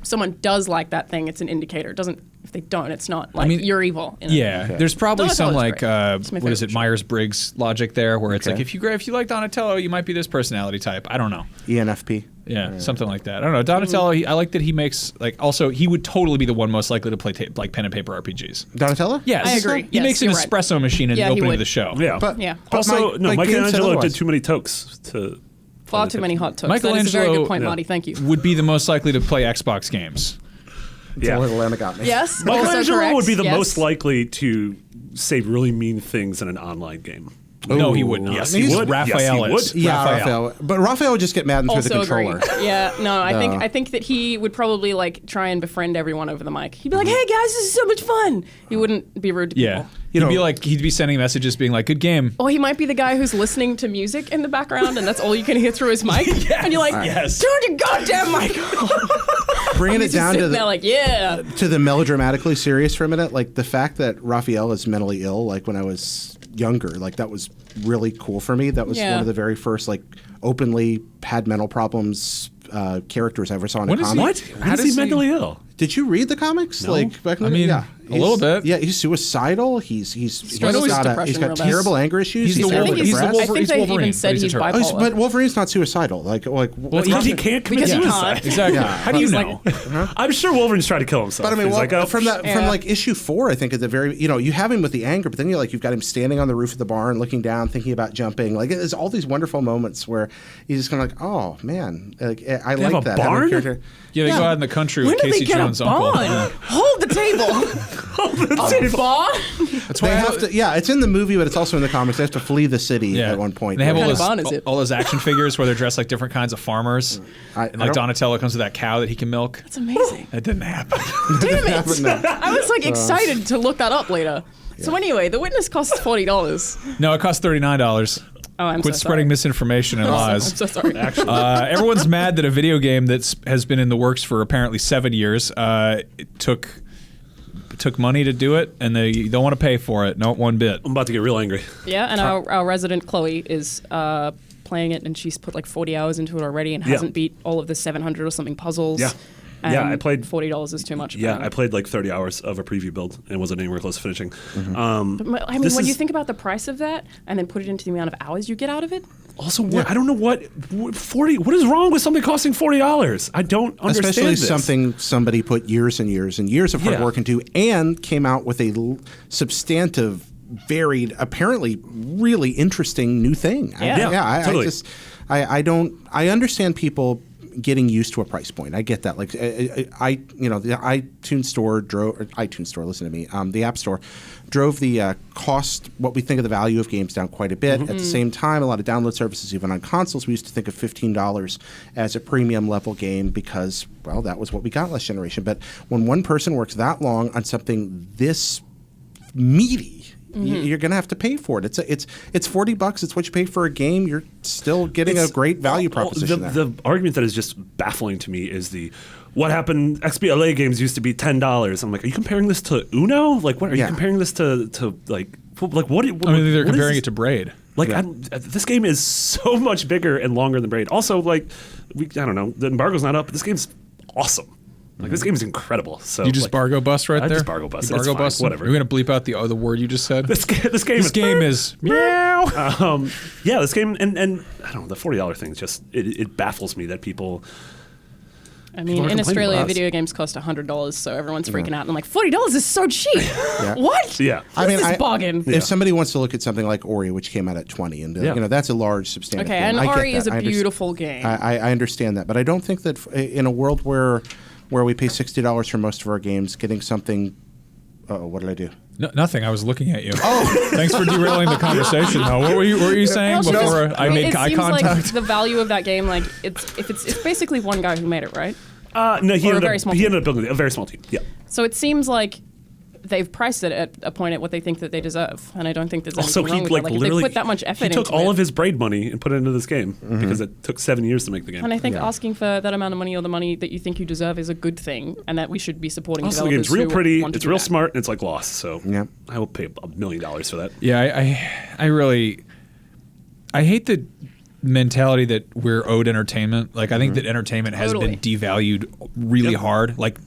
someone does like that thing. It's an indicator. It doesn't If they don't, it's not like you're evil. You know? Yeah, there's probably some like what is it, Myers-Briggs logic there, where it's like if you like Donatello, you might be this personality type. I don't know. ENFP. Yeah, something like that. I don't know. Donatello, I like that he makes also he would totally be the one most likely to play like pen and paper RPGs. Donatello? Yes, I agree. He makes an you're right. espresso machine in the opening of the show. Yeah, But also my game said Michelangelo otherwise. did too many tokes to. Far too many hot tokes. Michelangelo That is a very good point, Marty. Thank you. would be the most likely to play Xbox games. Yeah, Atlanta got me. Yes, Michelangelo would be the yes. most likely to say really mean things in an online game. No, he wouldn't. Yes, he would. Raphael Yes, he is. would. Yeah, Raphael. But Raphael would just get mad and throw the Also agree. controller. Yeah, no, I think that he would probably like try and befriend everyone over the mic. He'd be like, "Hey guys, this is so much fun." He wouldn't be rude to Yeah. people. He'd be sending messages being like, "Good game." Or he might be the guy who's listening to music in the background, and that's all you can hear through his mic. And you're like, "Turn your goddamn mic off." Bringing it down to they're like, "Yeah." to the melodramatically serious for a minute, like the fact that Raphael is mentally ill, like when I was younger, like that was really cool for me. That was one of the very first like openly had mental problems characters I ever saw in a comic. What? How is he mentally ill? Did you read the comics? No. Like back in I the mean, yeah. a little bit. Yeah, he's suicidal. He's Struggles with depression he's real got bad. terrible anger issues. He's the I think Wolverine. he's He's the I Wolverine. think they Wolverine, even but said he's a he's turtle. bipolar. But Wolverine's not suicidal. Like He can't commit Because he suicide. can't. Exactly. Yeah. How do you He's know? I'm sure Wolverine's trying to kill himself. But I mean, He's like, from like issue 4, I think at the very, you have him with the anger, but then you've got him standing on the roof of the barn, looking down, thinking about jumping. Like there's all these wonderful moments where he's just kind of like, oh man, like, I They have like a that. barn? Having a character- Yeah, they go out in the country When with did Casey they get Jones' a uncle. barn? Yeah. Hold the table. A barn? That's They why have to, it's in the movie, but it's also in the comics. They have to flee the city at one point. And they have What all kind of those, barn is it? all those action figures where they're dressed like different kinds of farmers. I And like don't- Donatello comes with that cow that he can milk. That's amazing. That didn't happen. Damn Yeah, but it. no. I was like excited to look that up later. So anyway, The Witness costs $40. No, it cost $39. Oh, I'm Quit so spreading sorry. misinformation and I'm lies. so sorry. Everyone's mad that a video game that has been in the works for apparently 7 years it took money to do it, and they don't want to pay for it, not one bit. I'm about to get real angry. Yeah, and our resident Chloe is playing it, and she's put like 40 hours into it already and hasn't beat all of the 700 or something puzzles. Yeah. And Yeah, I played- $40 is too much. Yeah, apparently. I played like 30 hours of a preview build and wasn't anywhere close to finishing. I mean, this when you is- think about the price of that and then put it into the amount of hours you get out of it, Also, I don't know what 40. What is wrong with something costing $40? I don't understand Especially this. something somebody put years and years and years of hard Yeah. work into and came out with a substantive, varied, apparently really interesting new thing. Yeah. Totally. I understand people getting used to a price point. I get that. Like the iTunes Store, listen to me, the App Store drove the cost, what we think of the value of games down quite a bit. At the same time, a lot of download services, even on consoles, we used to think of $15 as a premium level game because, well, that was what we got last generation. But when one person works that long on something this meaty, you're going to have to pay for it. It's $40. It's what you pay for a game. You're still getting a great value proposition there. The argument that is just baffling to me is what happened. XBLA games used to be $10. I'm like, are you comparing this to Uno? Like, what are you comparing this to? Like what? I mean, they're comparing it to Braid. Like, this game is so much bigger and longer than Braid. Also, like, I don't know, the embargo's not up, but this game's awesome. Like, this game is incredible. So You just bargo bust right I there? just bargo bust. You It's bargo fine, bust? whatever. You're going to bleep out the word you just said? This game is meow. yeah, this game and I don't know, the $40 thing is just it baffles me that people. I mean, People are in complaining Australia, about us. video games cost $100, so everyone's freaking out. And I'm like, $40 is so cheap. Yeah. What? Yeah. What's this bargain? If somebody wants to look at something like Ori, which came out at 20, and that's a large, substantial Okay, game. and I get Ori that. is a I understand- beautiful game. I understand that, but I don't think that in a world where we pay $60 for most of our games, getting something. Oh, what did I do? No, nothing. I was looking at you. Oh, thanks for derailing the conversation, though. What were you saying Well, before because I made eye It seems like contact? the value of that game, like it's basically one guy who made it, right? No, he Or a ended very small team. up building a very small team. Yeah. So it seems like they've priced it at a point at what they think that they deserve, and I don't think there's Also, anything wrong he with like that. Like if literally they put that much effort he took into all it, of his Braid money and put it into this game because it took 7 years to make the game. and I think asking for that amount of money or the money that you think you deserve is a good thing, and that we should be supporting Also, the developers game's real who pretty. want to It's do real that. smart, and it's like Lost. So Yeah. I will pay $1 million for that. Yeah, I really hate the mentality that we're owed entertainment. Like, I think that entertainment has Totally. been devalued really hard. Like,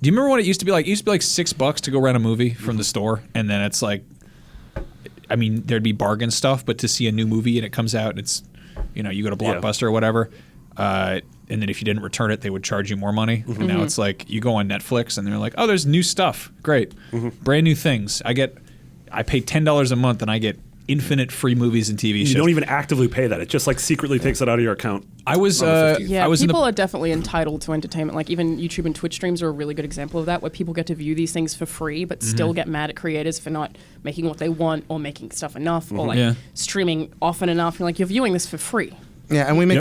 Do you remember what it used to be like? It used to be like $6 to go rent a movie from the store, and then it's like, I mean, there'd be bargain stuff, but to see a new movie and it comes out, and it's, you know, you go to Blockbuster or whatever, and then if you didn't return it, they would charge you more money. And now it's like you go on Netflix and they're like, oh, there's new stuff, great, brand new things. I pay $10 a month and I get infinite free movies and TV shows. You don't even actively pay that. It just like secretly takes it out of your account. I was people are definitely entitled to entertainment. Like even YouTube and Twitch streams are a really good example of that, where people get to view these things for free, but still get mad at creators for not making what they want or making stuff enough or like streaming often enough. You're like, you're viewing this for free. Yeah, and we make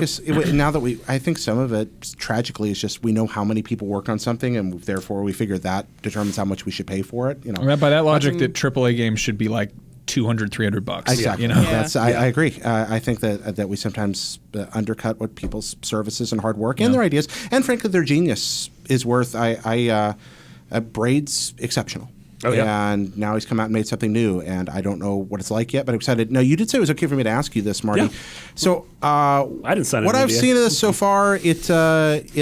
now that I think some of it tragically is just we know how many people work on something, and therefore we figure that determines how much we should pay for it. You know, by that logic, that AAA games should be like $200-$300. Exactly. You know? I agree. I think that we sometimes undercut what people's services and hard work and their ideas, and frankly, their genius is worth. Braid's exceptional. Oh, yeah. And now he's come out and made something new, and I don't know what it's like yet, but I'm excited. Now, you did say it was okay for me to ask you this, Marty. Yeah. So, I didn't sign what an I've NDA. seen of this so far, it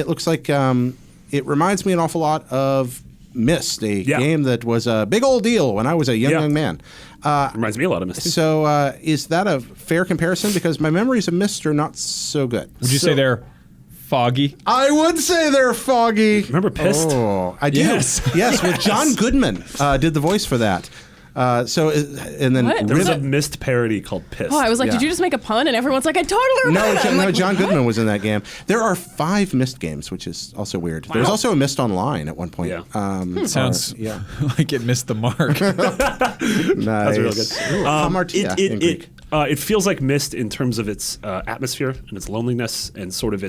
looks like it reminds me an awful lot of Myst, a game that was a big old deal when I was a young man. Reminds me a lot of Myst. So, is that a fair comparison? Because my memories of Myst are not so good. Would you say they're foggy? I would say they're foggy. Remember Pissed? Oh, I do. Yes. Yes, with John Goodman did the voice for that. And then What? There was a that- Myst parody called Pissed. Oh, I was like, did you just make a pun? And everyone's like, I totally remember that. I'm like, John what? Goodman was in that game. There are 5 Myst games, which is also weird. There was also a Myst Online at one point. Yeah. Sounds like it missed the mark. Nice. That's real good. Hamartia in Greek. It feels like Myst in terms of its atmosphere and its loneliness and sort of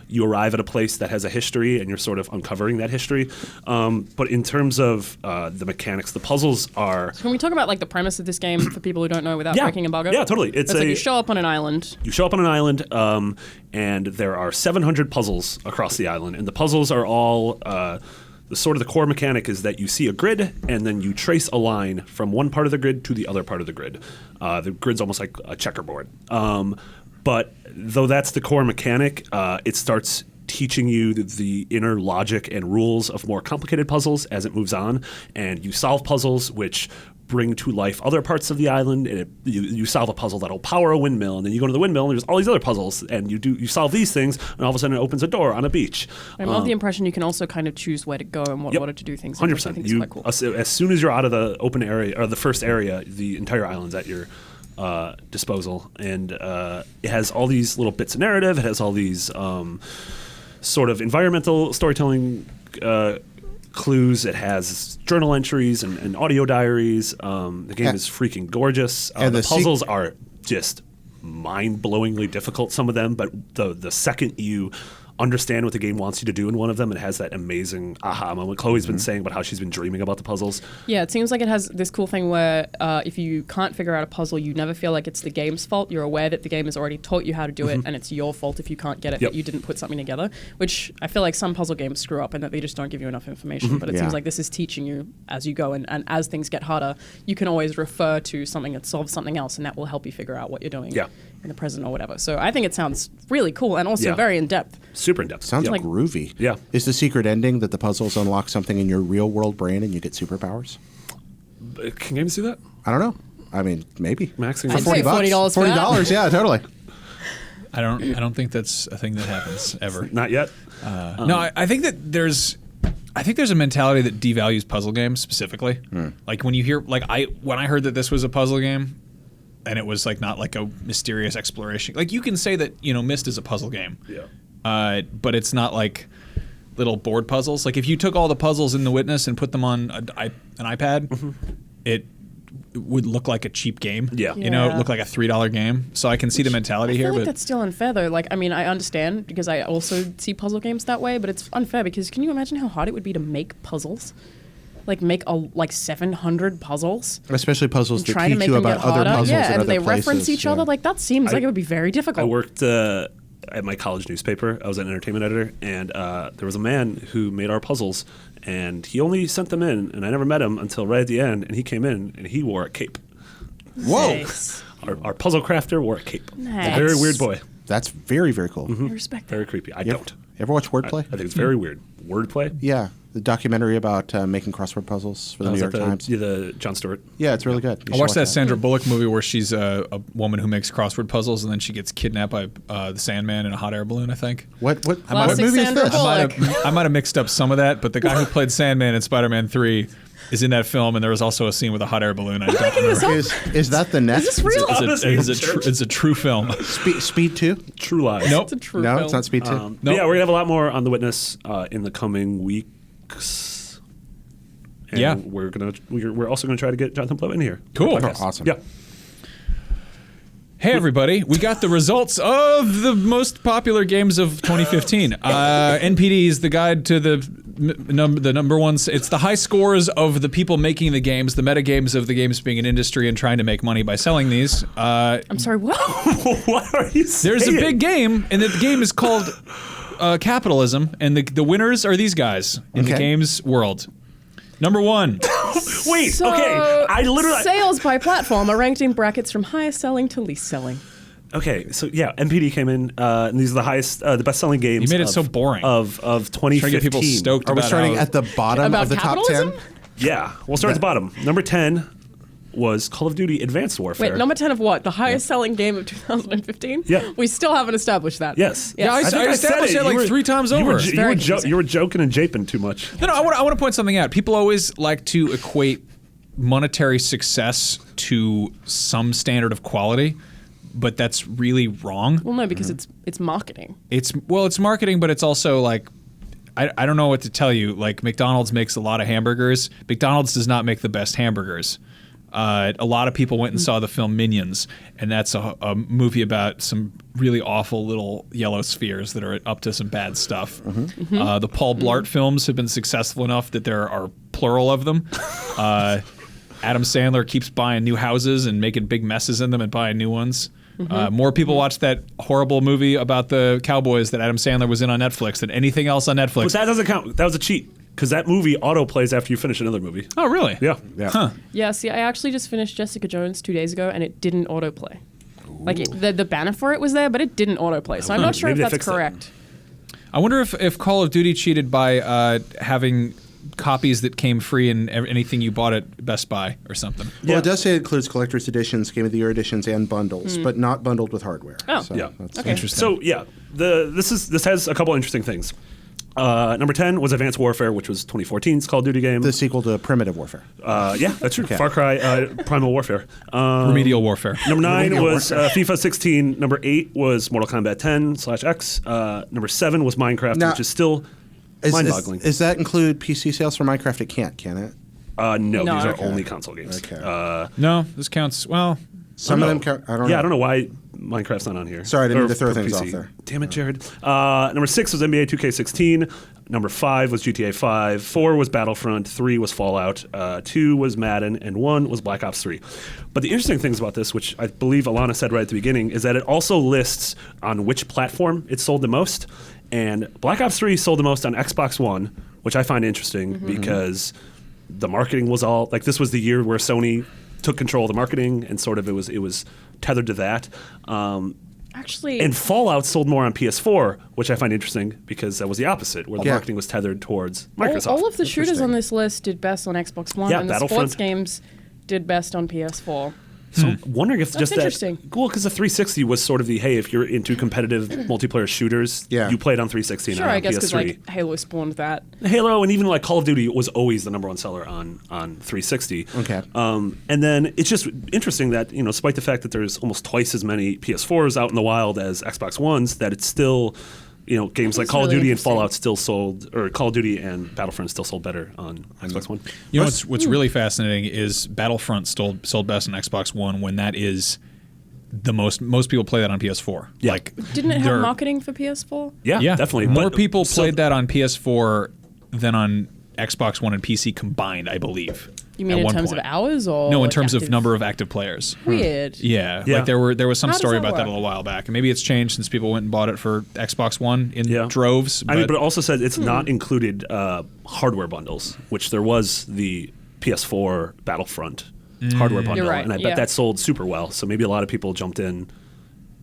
you arrive at a place that has a history and you're sort of uncovering that history. But in terms of the mechanics, the puzzles are... Can we talk about like the premise of this game for people who don't know without breaking embargo? Yeah, totally. It's like you show up on an island. You show up on an island, and there are 700 puzzles across the island, and the puzzles are all the core mechanic is that you see a grid, and then you trace a line from one part of the grid to the other part of the grid. The grid's almost like a checkerboard. But though that's the core mechanic, it starts teaching you the inner logic and rules of more complicated puzzles as it moves on, and you solve puzzles which bring to life other parts of the island, and you solve a puzzle that'll power a windmill, and then you go to the windmill and there's all these other puzzles, and you solve these things, and all of a sudden it opens a door on a beach. I'm of the impression you can also kind of choose where to go and what order to do things. 100%. I think it's quite cool. As soon as you're out of the open area or the first area, the entire island's at your disposal, and it has all these little bits of narrative. It has all these sort of environmental storytelling clues. It has journal entries and audio diaries. The game is freaking gorgeous. And the puzzles are just mind-blowingly difficult, some of them, but the second you understand what the game wants you to do in one of them, it has that amazing aha moment. Chloe's been saying about how she's been dreaming about the puzzles. Yeah, it seems like it has this cool thing where if you can't figure out a puzzle, you never feel like it's the game's fault. You're aware that the game has already taught you how to do it, and it's your fault if you can't get it, that you didn't put something together, which I feel like some puzzle games screw up and that they just don't give you enough information. But it seems like this is teaching you as you go, and as things get harder, you can always refer to something that solves something else, and that will help you figure out what you're doing in the present or whatever. So I think it sounds really cool and also very in-depth. Super in-depth. Sounds groovy. Yeah. Is the secret ending that the puzzles unlock something in your real world brain and you get superpowers? Can games do that? I don't know. I mean, maybe. Maxing I'd say $40 for that. $40, yeah, totally. I don't think that's a thing that happens ever. Not yet. No, I think that there's a mentality that devalues puzzle games specifically. Like when you hear when I heard that this was a puzzle game, and it was like not like a mysterious exploration. Like you can say that Myst is a puzzle game. Yeah. But it's not like little board puzzles. Like if you took all the puzzles in The Witness and put them on an iPad, it would look like a cheap game. Yeah. It would look like a $3 game. So I can see the mentality here. I feel like but that's still unfair though. Like, I mean, I understand because I also see puzzle games that way, but it's unfair because can you imagine how hard it would be to make puzzles? Like make 700 puzzles, especially puzzles that trying to teach make you them about get other harder. puzzles Yeah, in and they other reference places, each other. Like that seems like it would be very difficult. I worked at my college newspaper. I was an entertainment editor, and there was a man who made our puzzles, and he only sent them in, and I never met him until right at the end, and he came in, and he wore a cape. Whoa! Nice. Our puzzle crafter wore a cape. Nice. A very weird boy. That's very, very cool. I respect that. Very creepy. I You don't. ever watch Wordplay? I think it's very weird. Wordplay? Yeah. The documentary about making crossword puzzles for the New York Times. Yeah, the Jon Stewart. Yeah, it's really good. You I should watched that watch Sandra Bullock movie where she's a woman who makes crossword puzzles and then she gets kidnapped by the Sandman in a hot air balloon, I think. What Classic movie is Sandra this? Bullock. I might have mixed up some of that, but the guy who played Sandman in Spider-Man 3 is in that film, and there was also a scene with a hot air balloon. I don't remember. Is that the next? Is this real? It's a true film. Speed 2? True Lies. Nope. It's a true No, film. it's not Speed 2. Nope. Yeah, we're gonna have a lot more on The Witness in the coming weeks. And Yeah. we're also gonna try to get Jonathan Blow in here. Cool. Podcast. Oh, awesome. Yeah. Hey everybody, we got the results of the most popular games of 2015. NPD is the guide to the number ones. It's the high scores of the people making the games, the meta games of the games being an industry and trying to make money by selling these. I'm sorry, what? What are you saying? There's a big game, and the game is called Capitalism, and the winners are these guys in the Okay. games world. Number one. Wait. So, okay. I literally. Sales by platform are ranked in brackets from highest selling to least selling. Okay, so yeah, NPD came in, and these are the highest, the best-selling games. You made it of, so boring. of 2015. Trying to get people stoked Are we about starting how- at the bottom About of the top capitalism? 10? Yeah, we'll start at the bottom. Number 10 was Call of Duty Advanced Warfare. Wait, number 10 of what? The highest selling game of 2015? Yeah. We still haven't established that. Yes. Yeah, I think established said it like 3 times over. It's very confusing. You were joking and japing too much. No, I want to point something out. People always like to equate monetary success to some standard of quality, but that's really wrong. Well, no, because it's marketing. It's marketing, but it's also like I don't know what to tell you. Like McDonald's makes a lot of hamburgers. McDonald's does not make the best hamburgers. A lot of people went and saw the film Minions, and that's a movie about some really awful little yellow spheres that are up to some bad stuff. The Paul Blart films have been successful enough that there are plural of them. Adam Sandler keeps buying new houses and making big messes in them and buying new ones. More people watch that horrible movie about the Cowboys that Adam Sandler was in on Netflix than anything else on Netflix. But that doesn't count. That was a cheat. Because that movie auto-plays after you finish another movie. Oh, really? Yeah. Huh. Yeah, see, I actually just finished Jessica Jones 2 days ago, and it didn't autoplay. Like, the banner for it was there, but it didn't autoplay. So I'm not sure Maybe they if that's fixed it. correct. I wonder if Call of Duty cheated by having copies that came free in anything you bought at Best Buy or something. Well, it does say it includes collector's editions, Game of the Year editions, and bundles, but not bundled with hardware. Oh. So Yeah. that's Okay. Interesting. So yeah, this has a couple interesting things. Number 10 was Advanced Warfare, which was 2014's Call of Duty game. the sequel to Primitive Warfare. Yeah, that's true. Far Cry Primal Warfare. Remedial warfare. Number 9 Remedial was Warfare. FIFA 16. Number 8 was Mortal Kombat 10/X. Number 7 was Minecraft, Now, which is still mind-boggling. Does that include PC sales for Minecraft? It can't, can it? No, No, these are okay. only console games. Okay. No, this counts. Well, Some no. of them count. I don't know. Yeah, I don't know why Minecraft's not on here. Sorry, I didn't Or mean to throw for things PC. off there. Damn it, Jared. Number 6 was NBA 2K16. Number 5 was GTA 5. 4 was Battlefront. 3 was Fallout. 2 was Madden. And 1 was Black Ops 3. But the interesting things about this, which I believe Alana said right at the beginning, is that it also lists on which platform it sold the most. And Black Ops 3 sold the most on Xbox One, which I find interesting because the marketing was all like this was the year where Sony took control of the marketing and sort of it was tethered to that. Actually, And Fallout sold more on PS4, which I find interesting because that was the opposite, where the Yeah. marketing was tethered towards Microsoft. all of the shooters on this list did best on Xbox One, Yeah, and the Battlefront. sports games did best on PS4. So I'm wondering if just interesting. that. Well, because the 360 was sort of the hey, if you're into competitive multiplayer shooters, Yeah. you played on 360 and Sure, not I on guess because PS3. like Halo spawned that. Halo and even like Call of Duty was always the number one seller on 360. Okay. And then it's just interesting that despite the fact that there's almost twice as many PS4s out in the wild as Xbox Ones, that it's still games like That's Call of really Duty and interesting. Fallout still sold, or Call of Duty and Battlefront still sold better on Xbox One. you know what's really fascinating is Battlefront sold best on Xbox One when that is the most people play that on PS4. Yeah. Like Didn't it they're- have marketing for PS4? Yeah, definitely. More But- people so- played that on PS4 than on Xbox One and PC combined, I believe. You mean at in one terms point. of hours or No, in like terms of active- number of active players. Weird. Yeah, Yeah. like there was some How does story that about that a work? little while back, and maybe it's changed since people went and bought it for Xbox One in Yeah. droves. I mean, but it also said it's not included hardware bundles, which there was the PS4 Battlefront hardware bundle, You're right, and I yeah. bet that sold super well. So maybe a lot of people jumped in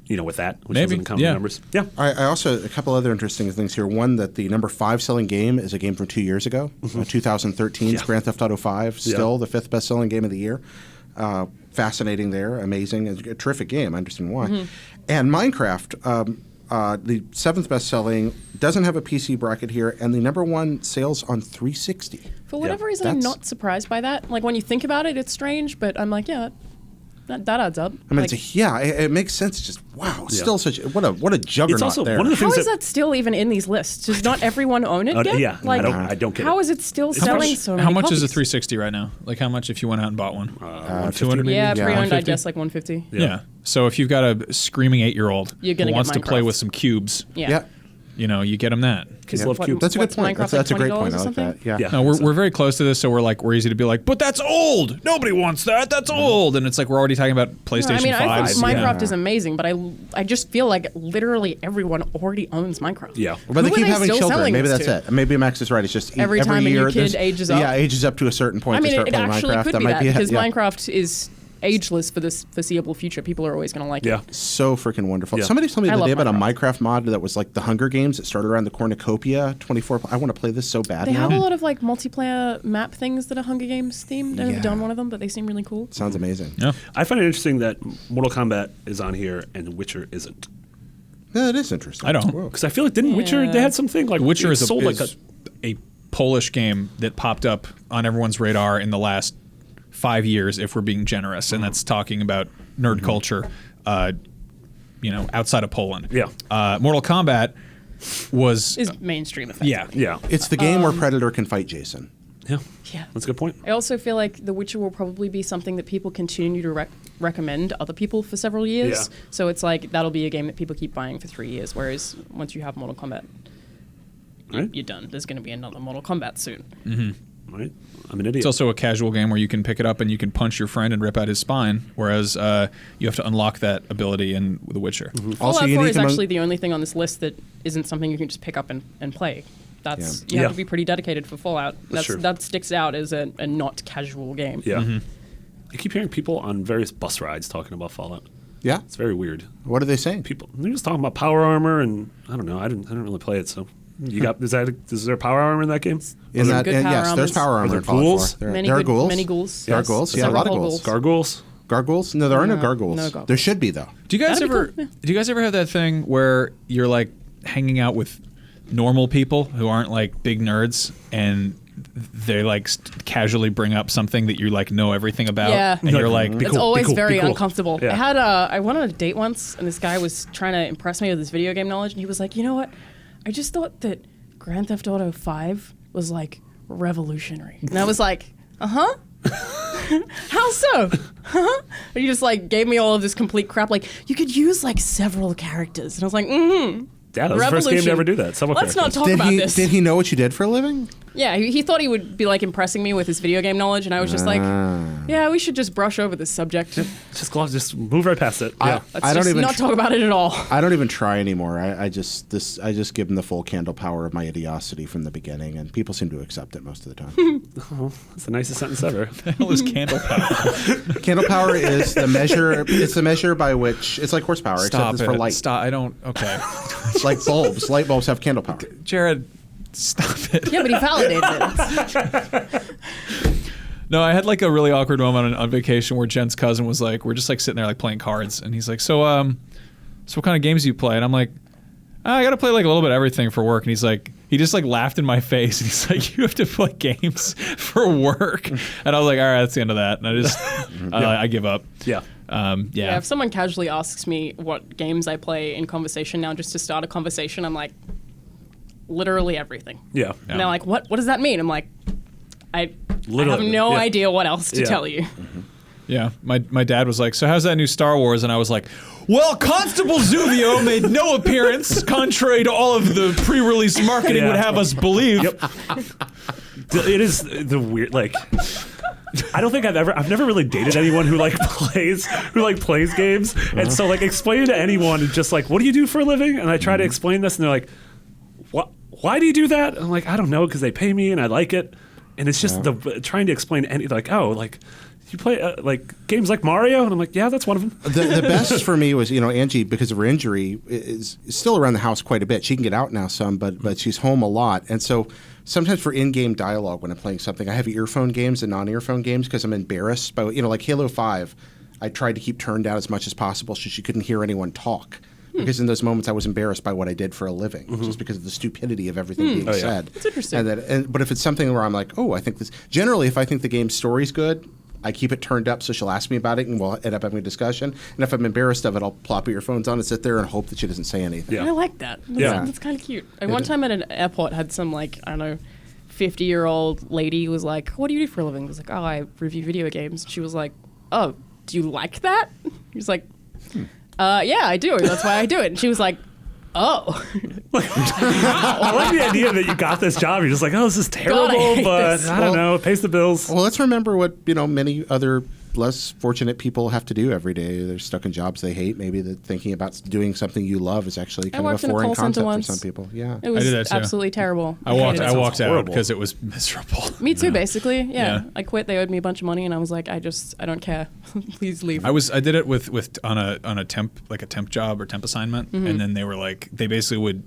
with that, which Maybe, doesn't count yeah. the numbers. Yeah. I also, a couple other interesting things here. One, that the number 5 selling game is a game from 2 years ago, 2013's Grand Theft Auto 5, still the 5th best selling game of the year. Fascinating there, amazing, a terrific game. I understand why. And Minecraft, the 7th best selling, doesn't have a PC bracket here, and the number 1 sales on 360. For whatever reason, I'm not surprised by that. Like, when you think about it, it's strange, but I'm like, yeah, that adds up. I mean, like, it makes sense. It's just wow, still such what a juggernaut It's also there. one of the how things is that still even in these lists? Does not everyone own it yet? Yeah, like, I don't get how it. is it still selling so many How much copies? is a 360 right now? Like, how much if you went out and bought one? 200 maybe? Yeah, pre-owned, I 150? guess, like 150. Yeah. So if you've got a screaming 8-year-old You're who gonna get wants to play Minecraft. with some cubes, Yeah. you get them that. Kids Yeah. love cubes. That's a good What's point. Minecraft, That's a like great $20 point. or I like something? that. Yeah. Yeah. No, we're very close to this, so we're easy to be like, but that's old. Nobody wants that. That's old. And it's like we're already talking about PlayStation I 5. think Minecraft is amazing, but I just feel like literally everyone already owns Minecraft. Yeah. But they Who are keep they having still children. selling Maybe this that's to? it. Maybe Max is right. It's just Every time a new year kid there's- ages up. Yeah, ages up to a certain point I mean, to start it playing actually Minecraft. could That be might that be because yeah. Minecraft is ageless for this foreseeable future. People are always going to like Yeah. it. So freaking wonderful. Yeah. Somebody told me I the other love day about a Minecraft. Minecraft mod that was like the Hunger Games that started around the cornucopia 24. I want to play this so bad They now. have a lot of like multiplayer map things that are Hunger Games themed. I've never Yeah. done one of them, but they seem really cool. Sounds amazing. Yeah. I find it interesting that Mortal Kombat is on here and Witcher isn't. Yeah, it is interesting. I don't. Because I feel like didn't Witcher Yeah. they had something like Witcher it is sold like a Polish game that popped up on everyone's radar in the last 5 years, if we're being generous, and that's talking about nerd culture, outside of Poland. Yeah. Mortal Kombat was Is mainstream effect. yeah. It's the game where Predator can fight Jason. Yeah. Yeah. That's a good point. I also feel like The Witcher will probably be something that people continue to recommend other people for several years. Yeah. So it's like that'll be a game that people keep buying for 3 years. Whereas once you have Mortal Kombat, Right. you're done. There's going to be another Mortal Kombat soon. Right. I'm an idiot. It's also a casual game where you can pick it up and you can punch your friend and rip out his spine, whereas you have to unlock that ability in The Witcher. Fallout 4 unique is among- actually the only thing on this list that isn't something you can just pick up and play. That's Yeah. you have Yeah. to be pretty dedicated for Fallout. true. That sticks out as a not casual game. Yeah. I keep hearing people on various bus rides talking about Fallout. Yeah. It's very weird. What are they saying? People they're just talking about power armor and I don't know. I didn't really play it, so you got is there power armor in that game? In that, good and power yes, there's armors. power Are armor there in Fallout ghouls? 4. Many There are good- ghouls. many ghouls. There are Yes. ghouls. Yeah, a lot of Several ghouls. ghouls. Gargoyles? Gargoyles? No, there are no gargoyles. no gargoyles. There should be though. Do you guys That'd be ever cool, yeah. do you guys ever have that thing where you're like hanging out with normal people who aren't like big nerds and they like casually bring up something that you like know everything about Yeah. and you're like Be It's cool, always be cool, very be cool. uncomfortable. Yeah. I went on a date once, and this guy was trying to impress me with his video game knowledge, and he was like, "You know what? I just thought that Grand Theft Auto 5 was like revolutionary," and I was like, "Uh huh." How so? Huh? And he just like gave me all of this complete crap. Like you could use like several characters, and I was like, "Mm-hmm." Yeah, that was the first game to ever do that. Several Let's not characters. talk Did about he this. did he know what you did for a living? Yeah, he thought he would be like impressing me with his video game knowledge, and I was just like, "Yeah, we should just brush over this subject. Just move right past it. Yeah. Let's I don't just even not talk about it at all." I don't even try anymore. I just give them the full candle power of my idiosity from the beginning, and people seem to accept it most of the time. That's the nicest sentence ever. hell is candle power? Candle power is the measure. It's the measure by which it's like horsepower, Stop except it. it's for light. Stop. I don't. Okay. Like bulbs. Light bulbs have candle power. Jared, stop it. Yeah, but he validated it. No, I had like a really awkward moment on vacation where Jen's cousin was like, we're just like sitting there like playing cards, and he's like, so what kind of games do you play? And I'm like, I got to play like a little bit of everything for work. And he's like, he just like laughed in my face, and he's like, you have to play games for work. And I was like, all right, that's the end of that. And I just, I give up. Yeah. Yeah, if someone casually asks me what games I play in conversation now, just to start a conversation, I'm like, literally everything. Yeah. And they're like, what does that mean? I'm like, I Literally, have no yeah. idea what else to Yeah. tell you. Yeah, my dad was like, so how's that new Star Wars? And I was like, well, Constable Zuvio made no appearance, contrary to all of the pre-release marketing Yeah. would have us believe. Yep. It is the weird like. I don't think I've never really dated anyone who plays games, and so like explaining to anyone just like, what do you do for a living? And I try to explain this, and they're like, what? Why do you do that? And I'm like, I don't know, because they pay me and I like it, and it's just trying to explain any like, oh, like you play like games like Mario? And I'm like, yeah, that's one of them. The best for me was, Angie, because of her injury, is still around the house quite a bit. She can get out now some, but she's home a lot. And so sometimes for in-game dialogue when I'm playing something, I have earphone games and non-earphone games because I'm embarrassed by, like Halo 5, I tried to keep turned down as much as possible so she couldn't hear anyone talk. Because in those moments I was embarrassed by what I did for a living, just because of the stupidity of everything being said. That's interesting. But if it's something where I'm like, I think this. Generally, if I think the game's story's good, I keep it turned up so she'll ask me about it and we'll end up having a discussion. And if I'm embarrassed of it, I'll plop earphones on and sit there and hope that she doesn't say anything. I like that. That's kind of cute. One time at an airport, had some 50-year-old lady was like, "What do you do for a living?" I was like, "Oh, I review video games." She was like, "Oh, do you like that?" He was like, "Yeah, I do. That's why I do it." And she was like, "Oh." I like the idea that you got this job. You're just like, oh, this is terrible, but I don't know. It pays the bills. Well, let's remember what many other less fortunate people have to do every day. They're stuck in jobs they hate. Maybe that thinking about doing something you love is actually kind of a foreign concept for some people. Yeah, it was I did that too. Absolutely terrible. I walked out because it was miserable. Me too, basically. Yeah, I quit. They owed me a bunch of money, and I was like, I don't care. Please leave. I did it with on a temp job or temp assignment, and then they basically would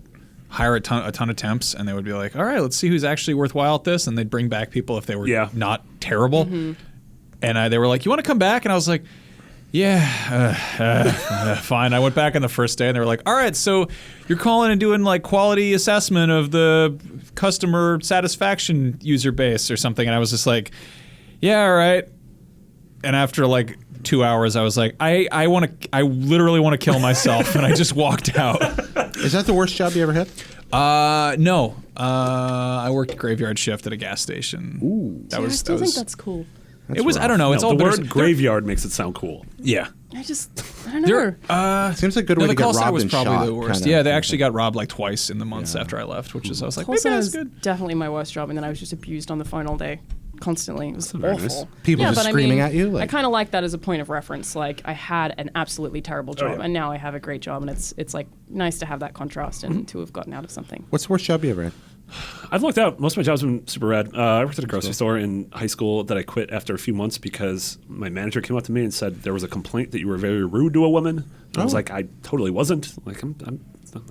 hire a ton of temps, and they would be like, all right, let's see who's actually worthwhile at this, and they'd bring back people if they were not terrible. And they were like, you want to come back? And I was like, yeah, fine. I went back on the first day, and they were like, all right, so you're calling and doing quality assessment of the customer satisfaction user base or something. And I was just like, yeah, all right. And after 2 hours, I was like, I literally want to kill myself, and I just walked out. Is that the worst job you ever had? No. I worked graveyard shift at a gas station. Ooh. I still think that's cool. It was. Rough. I don't know. It's all the word graveyard makes it sound cool. Yeah. I don't know. Seems like a good way to get robbed was and probably shot. the worst. Yeah, they actually got robbed twice in the months after I left, which is I was like, maybe that's good. Definitely my worst job, and then I was just abused on the phone all day, constantly. It was awful. Nice. People just screaming at you. I kind of like that as a point of reference. I had an absolutely terrible job, and now I have a great job, and it's nice to have that contrast and to have gotten out of something. What's the worst job you ever had? I've looked out. Most of my jobs have been super rad. I worked at a grocery store in high school that I quit after a few months because my manager came up to me and said there was a complaint that you were very rude to a woman. And I was like, I totally wasn't.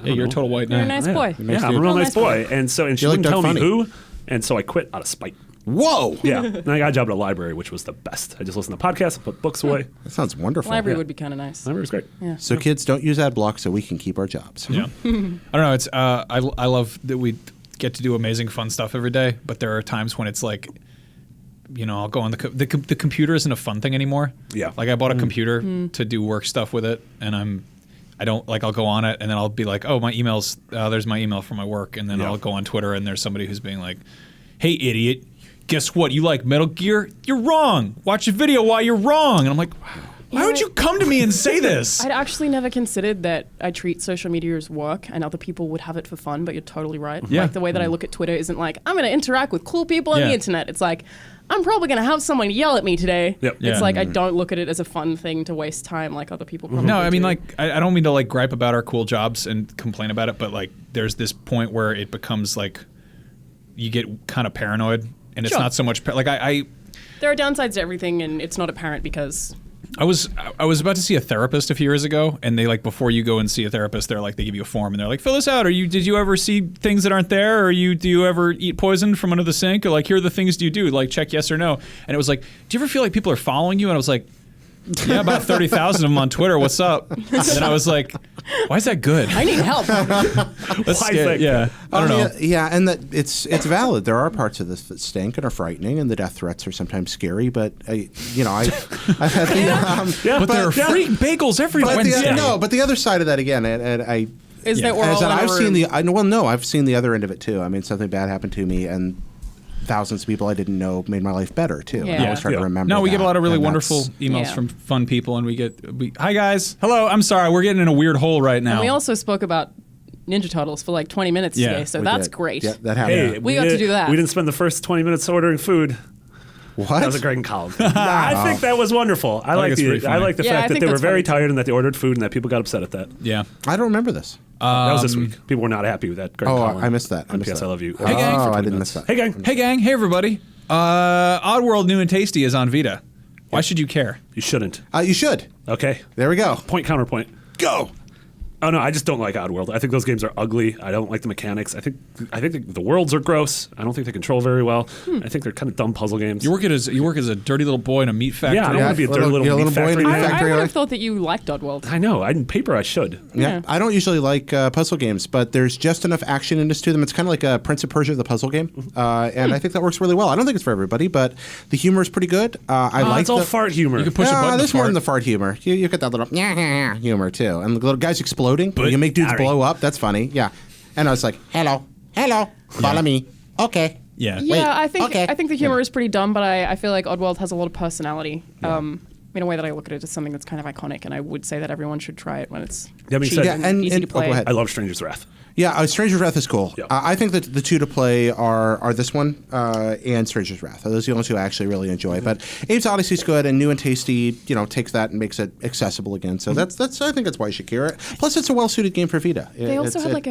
You're a total white knight. You're a nice boy. Yeah, I'm a real nice boy. And she wouldn't tell me who. And so I quit out of spite. Whoa! Yeah. And I got a job at a libriary, which was the best. I just listened to podcasts and put books away. That sounds wonderful. Library would be kind of nice. Library was great. Yeah. So kids, don't use ad block so we can keep our jobs. Yeah. I don't know. It's I love that we get to do amazing fun stuff every day, but there are times when it's I'll go on the computer isn't a fun thing anymore. Yeah. I bought a computer to do work stuff with it, and I'll go on it, and then I'll be like, oh, my emails, there's my email from my work, and then I'll go on Twitter, and there's somebody who's being like, hey, idiot, guess what? You like Metal Gear? You're wrong. Watch a video why you're wrong. And I'm like, why would you come to me and say this? I'd actually never considered that I treat social media as work and other people would have it for fun, but you're totally right. Yeah. The way that I look at Twitter isn't I'm going to interact with cool people on the internet. It's I'm probably going to have someone yell at me today. Yep. It's I don't look at it as a fun thing to waste time like other people probably No, I mean, do. I don't mean to gripe about our cool jobs and complain about it, but there's this point where it becomes you get kind of paranoid, and it's not so much there are downsides to everything, and it's not apparent because I was about to see a therapist a few years ago, and they before you go and see a therapist, they're they give you a form, and they're fill this out. Did you ever see things that aren't there, or do you ever eat poison from under the sink, or here are the things you do, check yes or no. And it was do you ever feel people are following you? And I was like, yeah, about 30,000 of them on Twitter. What's up? And then I was like, why is that good? I need help. Yeah, I don't know. Yeah, and that it's valid. There are parts of this that stink and are frightening, and the death threats are sometimes scary. But I've had the but there are free bagels every Wednesday. But the other side of that again, and I is that we're all in I've a seen room. I've seen the other end of it too. I mean, something bad happened to me, and thousands of people I didn't know made my life better too. Yeah. And I always try to remember. No, we get a lot of really and wonderful emails from fun people, and hi guys, hello. I'm sorry, we're getting in a weird hole right now. And we also spoke about Ninja Turtles for 20 minutes today, so that's great. Yeah, that happened. Hey, we got to do that. We didn't spend the first 20 minutes ordering food. What? That was a Greg and Colin thing. I think that was wonderful. I like the fact that they were very tired and that they ordered food and that people got upset at that. Yeah, I don't remember this. That was this week. People were not happy with that. Greg and Colin. I missed that. P.S. I love you. Hey, gang. I didn't miss that. Hey gang. Hey gang. Hey everybody. Oddworld New and Tasty is on Vita. Why should you care? You shouldn't. You should. Okay. There we go. Point counterpoint. Go. Oh no, I just don't like Oddworld. I think those games are ugly. I don't like the mechanics. I think the worlds are gross. I don't think they control very well. I think they're kind of dumb puzzle games. You work as a dirty little boy in a meat factory. Yeah, I don't want to be a dirty little meat boy in a factory. meat man. factory. I would have thought that you liked Oddworld. I know. In paper, I should. Yeah. I don't usually like puzzle games, but there's just enough action in this to them. It's kind of like a Prince of Persia, the puzzle game, and I think that works really well. I don't think it's for everybody, but the humor is pretty good. I like it's all fart humor. You can push a button. There's more than the fart humor. You get that little humor too, and the little guys exploding. You make dudes blow up. That's funny. Yeah, and I was like, hello, follow me. Okay. Yeah. Yeah, Wait, I think the humor is pretty dumb, but I feel like Oddworld has a lot of personality. In a way that I look at it as something that's kind of iconic, and I would say that everyone should try it when it's That being cheap said- and easy to go play. ahead. I love Stranger's Wrath. Yeah, Stranger's Wrath is cool. Yeah. I think that the two to play are this one and Stranger's Wrath. Those are the only two I actually really enjoy. But Abe's Odyssey is good, and New and Tasty, takes that and makes it accessible again. So that's I think that's why you should care it. Plus, it's a well-suited game for Vita. They also had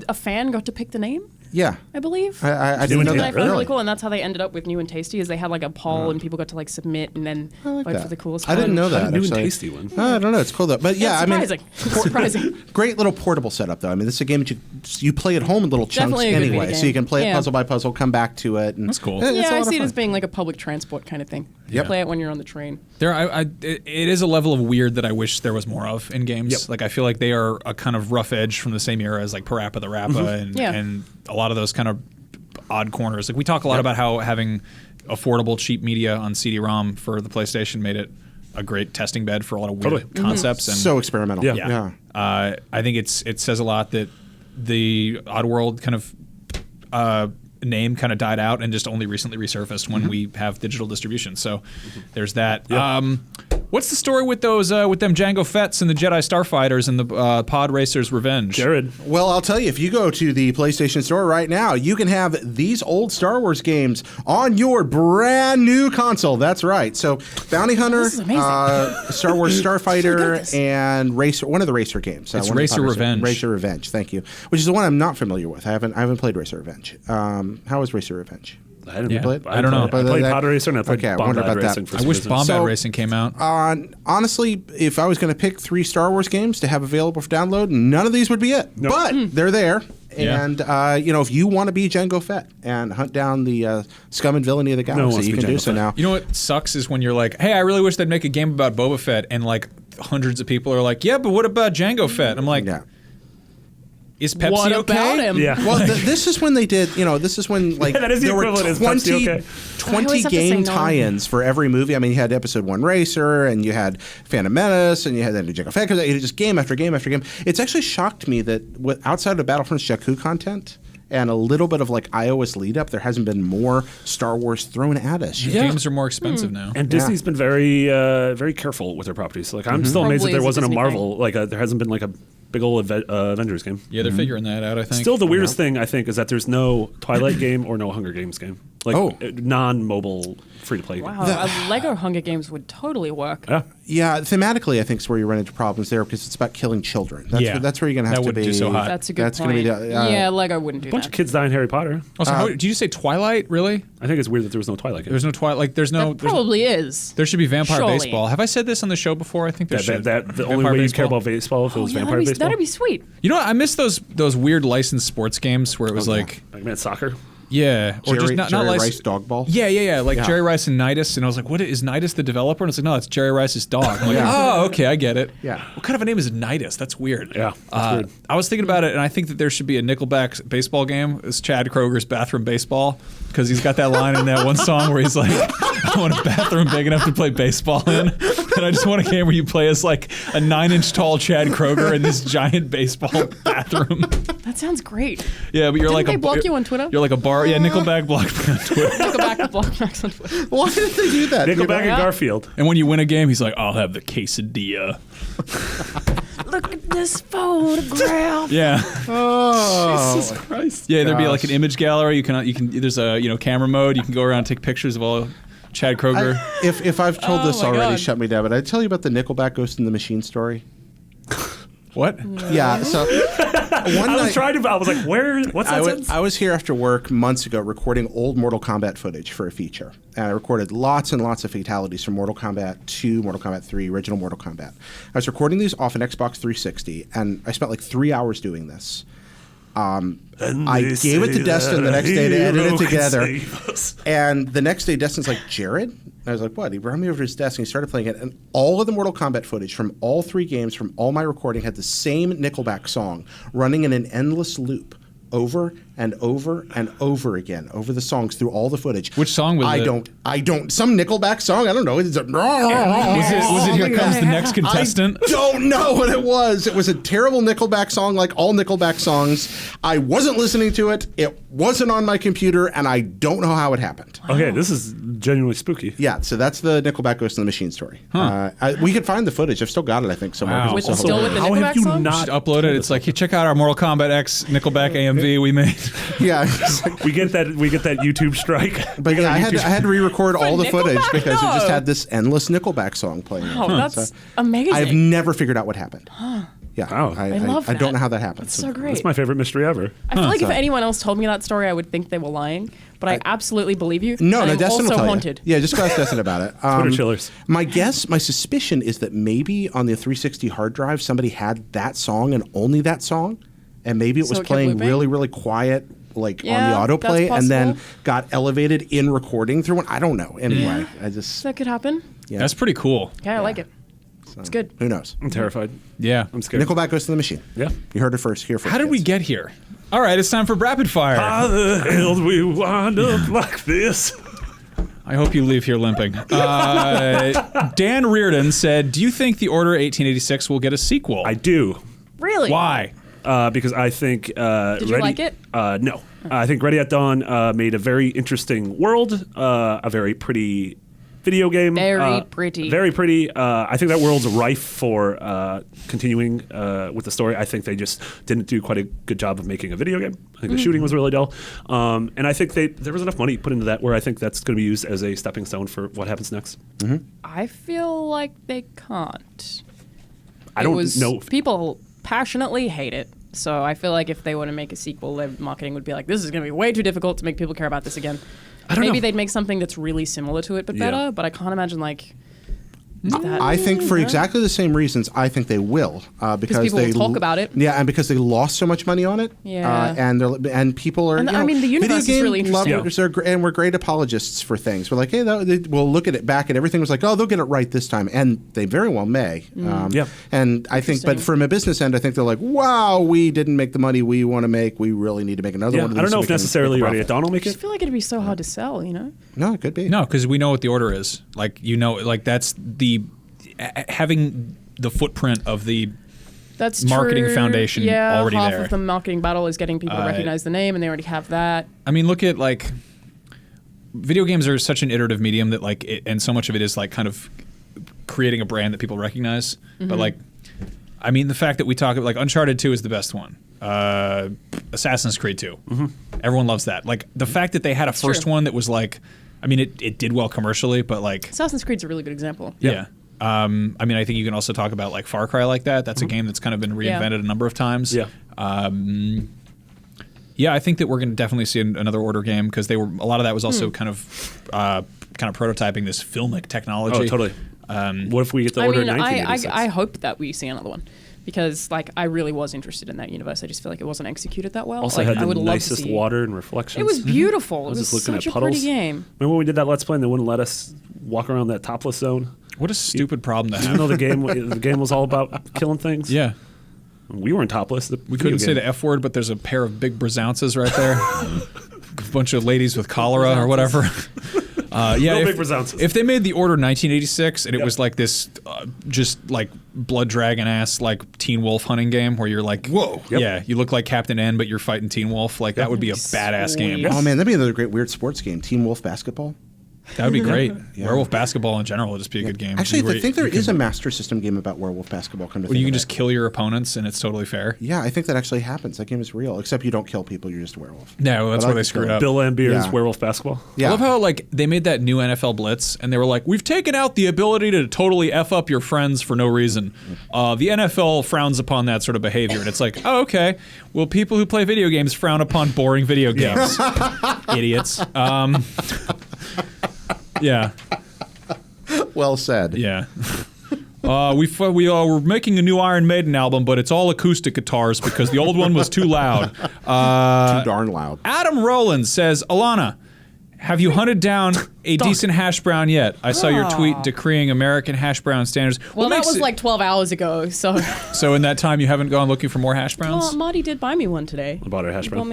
a fan got to pick the name. Yeah. I believe. I didn't know Something that. I found really cool, and that's how they ended up with New and Tasty. Is they had like a poll, and people got to like submit and then vote that. for the coolest. I didn't one. know that. New and actually. tasty one. I don't know. It's cool though. But yeah, I mean, surprising. Surprising. great little portable setup though. I mean, this is a game that you play at home in little chunks Definitely a good anyway, mini so you can play it game. puzzle by puzzle, come back to it. And That's cool. it's a Yeah, I lot of see it fun. as being like a public transport kind of thing. Yep. Play it when you're on the train. It is a level of weird that I wish there was more of in games. Yep. Like I feel like they are a kind of rough edge from the same era as like Parappa the Rappa and a lot of those kind of odd corners. Like we talk a lot about how having affordable, cheap media on CD-ROM for the PlayStation made it a great testing bed for a lot of weird concepts. And So experimental. Yeah. I think it says a lot that the Oddworld kind of name kind of died out and just only recently resurfaced when we have digital distribution. So there's that. Yep. What's the story with those with them Jango Fett's and the Jedi Starfighters and the Pod Racers Revenge? Jared. Well, I'll tell you, if you go to the PlayStation Store right now, you can have these old Star Wars games on your brand new console. That's right. So, Bounty Hunter, This is amazing. Star Wars Starfighter, goodness. and Racer. One of the Racer games. It's one of the Racer Pod Revenge. Racer Revenge. Thank you. Which is the one I'm not familiar with. I haven't played Racer Revenge. How is Racer Revenge? I didn't Yeah. play I don't know. I played Pod Racer and I played Okay, I wonder Bombad about that. Racing for I some wish reason. Bombad So- Racing came out. Honestly, if I was going to pick 3 Star Wars games to have available for download, none of these would be it. Nope. But they're there. Yeah. And, if you want to be Jango Fett and hunt down the scum and villainy of the one wants galaxy, to you be can do Jango so Fett. now. You know what sucks is when you're like, hey, I really wish they'd make a game about Boba Fett, and like hundreds of people are like, yeah, but what about Jango Fett? I'm like, Yeah. is Pepsi What okay? about him? Yeah. Well, this is when they did, this is when, like, Yeah, that is the there were equivalent. Is Pepsi 20, okay? 20 I always have to say game no. tie-ins for every movie. I mean, you had Episode 1 Racer, and you had Phantom Menace, and you had then Jango Fett. You had just game after game after game. It's actually shocked me that outside of Battlefront's Jakku content and a little bit of, like, iOS lead-up, there hasn't been more Star Wars thrown at us. The games are more expensive now. And Disney's been very, very careful with their properties. Like I'm still amazed that Probably there is a wasn't a Disney Marvel. Like there hasn't been like a big old Avengers game. Yeah, they're figuring that out, I think. Still, the weirdest thing I think is that there's no Twilight game or no Hunger Games game. Like non-mobile free-to-play game. Wow, a Lego Hunger Games would totally work. Yeah. Yeah, thematically, I think is where you run into problems there because it's about killing children. That's where you're going to have That to wouldn't be. do so hot. That's a good That's point. gonna be the- yeah, Lego wouldn't do A bunch that. of kids die in Harry Potter. Also, did you say Twilight? Really? I think it's weird that there was no Twilight game. There's no Twilight. Like, there's no. That probably is. There should be Vampire Surely. Baseball. Have I said this on the show before? I think there should. the only Vampire way you Baseball. care about baseball if it was Yeah, Vampire Baseball. that'd be sweet. You know what? I miss those weird licensed sports games where it was like, Like man, soccer. yeah, or just not Jerry licensed. Rice Dog Ball. Yeah. Like Yeah. Jerry Rice and Nidus, and I was like, "What is Nidus the developer?" And it's like, "No, it's Jerry Rice's dog." I'm like, "Oh, okay, I get it." Yeah. What kind of a name is Nidus? That's weird. Yeah, that's weird. I was thinking about it, and I think that there should be a Nickelback baseball game. It's Chad Kroger's bathroom baseball because he's got that line in that one song where he's like, "I want a bathroom big enough to play baseball in," and I just want a game where you play as like a 9-inch tall Chad Kroger in this giant baseball bathroom. That sounds great. Yeah, but you're Didn't like they a block you on Twitter? You're like a bar. Yeah, Nickelback blocked me on Twitter. Go back to block Max on Twitter. Why did they do that? Nickelback and Yeah. Garfield. And when you win a game, he's like, "I'll have the quesadilla." Look at this photograph. Yeah, Jesus Christ. yeah. There'd be like an image gallery. You can. There's a camera mode. You can go around and take pictures of all Chad Kroger. If I've told Oh this my already, God. shut me down. But I tell you about the Nickelback Ghost in the Machine story. What? Yeah. So one I was night, trying to. I was like, where? What's that sentence? I was here after work months ago recording old Mortal Kombat footage for a feature. And I recorded lots and lots of fatalities from Mortal Kombat 2, Mortal Kombat 3, original Mortal Kombat. I was recording these off an Xbox 360, and I spent like 3 hours doing this. I gave it to Destin the next day to edit it together. And the next day, Destin's like, Jared? And I was like, what? He brought me over to his desk and he started playing it. And all of the Mortal Kombat footage from all 3 games, from all my recording, had the same Nickelback song running in an endless loop over and over and over again over the songs through all the footage. Which song was it? I don't. Some Nickelback song. I don't know. Was it Here Comes the Next Contestant? I don't know what it was. It was a terrible Nickelback song, like all Nickelback songs. I wasn't listening to it. It wasn't on my computer, and I don't know how it happened. Okay, this is genuinely spooky. Yeah, so that's the Nickelback Ghost in the Machine story. We could find the footage. I've still got it, I think, somewhere. Wow. With, still with the How Nickelback have you song? not Just upload it. It's like, hey, check out our Mortal Kombat X Nickelback AMV we made. Yeah, it's like, we get that YouTube strike. but yeah, I had to re-record all the footage Nickelback? because it just No. had this endless Nickelback song playing. Oh, that's amazing. I've never figured out what happened. Yeah, Wow. I love I don't that. know how that happened. That's so great. That's my favorite mystery ever. I feel like if So- anyone else told me that story, I would think they were lying. But I absolutely believe you. No, and no, I'm Destin will also tell haunted. you. Yeah, just go ask Destin about it. Twitter chillers. My suspicion is that maybe on the 360 hard drive, somebody had that song and only that song, and maybe it So was it kept playing looping? really, really quiet, like Yeah, on the autoplay, that's and then possible. got elevated in recording through one. I don't know. Anyway, I just That could happen. yeah. That's pretty cool. Okay, I like it. It's good. Who knows? I'm terrified. Yeah. I'm scared. Nickelback Goes to the Machine. Yeah. You heard it first. Here first. How did we kids. get here? All right, it's time for Rapid Fire. How the hell did we wind up like this? I hope you leave here limping. Dan Reardon said, do you think The Order 1886 will get a sequel? I do. Really? Why? Because I think Did you like it? No. I think Ready at Dawn made a very interesting world, a very pretty video game. Very pretty. Very pretty. I think that world's rife for continuing with the story. I think they just didn't do quite a good job of making a video game. I think the shooting was really dull. And I think there was enough money put into that where I think that's going to be used as a stepping stone for what happens next. I feel like they can't. I don't know. People passionately hate it. So I feel like if they want to make a sequel, their marketing would be like, this is going to be way too difficult to make people care about this again. I don't Maybe know. they'd make something that's really similar to it but Yeah. better, but I can't imagine like that. I think for exactly the same reasons, I think they will because people they will talk about it. Yeah, and because they lost so much money on it. Yeah. And people are. And you know, I mean, the universe video is really game interesting. lovers and we're great apologists for things. We're like, hey, we'll look at it back, and everything was like, oh, they'll get it right this time, and they very well may. Yeah. And I think, but Interesting. from a business end, I think they're like, wow, we didn't make the money we want to make. We really need to make another Yeah, one. Of I these don't know so if we can necessarily make a Ready at profit. Dawn will I make just it. feel like it'd be so hard to sell, you know? No, it could be. No, because we know what the order is. Like, you know, like that's having the footprint of the That's marketing true. foundation yeah, already half there. of the marketing battle is getting people to recognize the name, and they already have that. I mean, look at like video games are such an iterative medium that like and so much of it is like kind of creating a brand that people recognize. Mm-hmm. But like, I mean, the fact that we talk like Uncharted 2 is the best one. Assassin's Creed 2. Everyone loves that. Like the fact that they had a first true. one that was like, I mean, it did well commercially, but like, Assassin's Creed's a really good example. yeah. I mean, I think you can also talk about like Far Cry like that. That's a game that's kind of been reinvented a number of times. Yeah. Yeah, I think that we're going to definitely see another Order game because a lot of that was also kind of prototyping this filmic technology. Oh, totally. What if we get the I Order mean, in 1986? I hope that we see another one because, like, I really was interested in that universe. I just feel like it wasn't executed that well. Also like, had I the would love to nicest see. water and reflections. It was beautiful. I was It just was looking such at a pretty puddles. game. Remember when we did that Let's Play and they wouldn't let us walk around that topless zone? What a stupid problem that I know the game was all about killing things. Yeah. We weren't topless. We couldn't say the F word, but there's a pair of big brazounces right there. A bunch of ladies with cholera or whatever. Yeah, Real if, big brazounces. if they made the Order 1986 and it was like this, just like blood dragon ass like Teen Wolf hunting game where you're like, whoa, Yep. yeah, you look like Captain N, but you're fighting Teen Wolf. Like that would be a badass game. Sweet. Oh man, that'd be another great weird sports game. Teen Wolf basketball. That would be great. Werewolf basketball in general would just be a good game. Actually, I think there is a Master System game about werewolf basketball. Well, you can just kill your opponents and it's totally fair. Yeah, I think that actually happens. That game is real, except you don't kill people. You're just a werewolf. No, that's where they screwed up. Bill Lambier's werewolf basketball. Yeah. I love how like they made that new NFL Blitz and they were like, we've taken out the ability to totally F up your friends for no reason. The NFL frowns upon that sort of behavior. And it's like, oh, okay. Well, people who play video games frown upon boring video games. Idiots. Yeah. Well said. Yeah. We're making a new Iron Maiden album, but it's all acoustic guitars because the old one was too loud. Too darn loud. Adam Rowland says, Alana, have you hunted down a decent hash brown yet? I saw your tweet decreeing American hash brown standards. Well, that was like 12 hours ago, so... So in that time, you haven't gone looking for more hash browns? Well, Marty did buy me one today. I bought her a hash brown.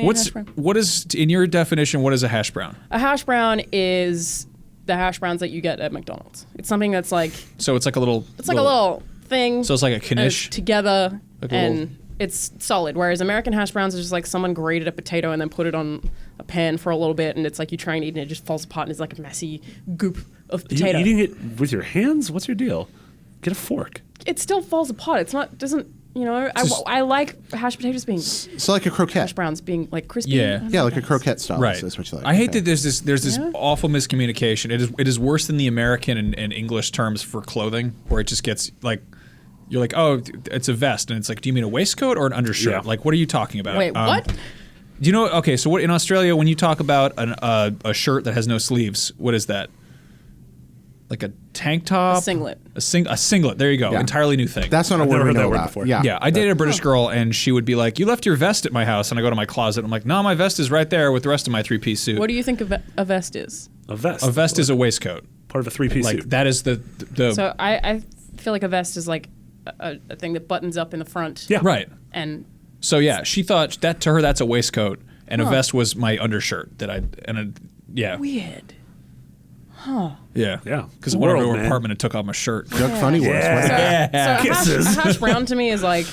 What is, in your definition, what is a hash brown? A hash brown is the hash browns that you get at McDonald's. It's something that's like... So it's like a little... It's like a little thing. So it's like a and it's knish? together, Like and it's solid. Whereas American hash browns is just like someone grated a potato and then put it on a pan for a little bit, and it's like you try and eat and it just falls apart and it's like a messy goop of potato. Are you eating it with your hands? What's your deal? Get a fork. It still falls apart. It's not... Doesn't... You know, I like hashed potatoes being... So like a croquette. Hash browns being like crispy. Yeah. Yeah, like a croquette style. Right. That's what you like. I hate that there's this awful miscommunication. It is worse than the American and English terms for clothing, where it just gets like, you're like, oh, it's a vest, and it's like, do you mean a waistcoat or an undershirt? Yeah. Like, what are you talking about? Wait, what? Do you know? Okay, so what in Australia when you talk about a shirt that has no sleeves, what is that? Like a tank top? A singlet. A singlet. There you go. Yeah. Entirely new thing. That's not a I've word never we heard know that word about. before. Yeah. Yeah, I dated a British girl, and she would be like, "You left your vest at my house," and I go to my closet. And I'm like, "No, my vest is right there with the rest of my three-piece suit." What do you think a vest is? A vest. A vest is a waistcoat. Part of a three-piece Like suit. that is the So I feel like a vest is like a thing that buttons up in the front. Yeah. right. And So yeah, she thought that to her that's a waistcoat, and a vest was my undershirt that yeah. weird. Yeah. Yeah. Because I went over to World, her man. apartment and took off my shirt. Doug Funny Words. Yeah. So Kisses. a hash brown to me is like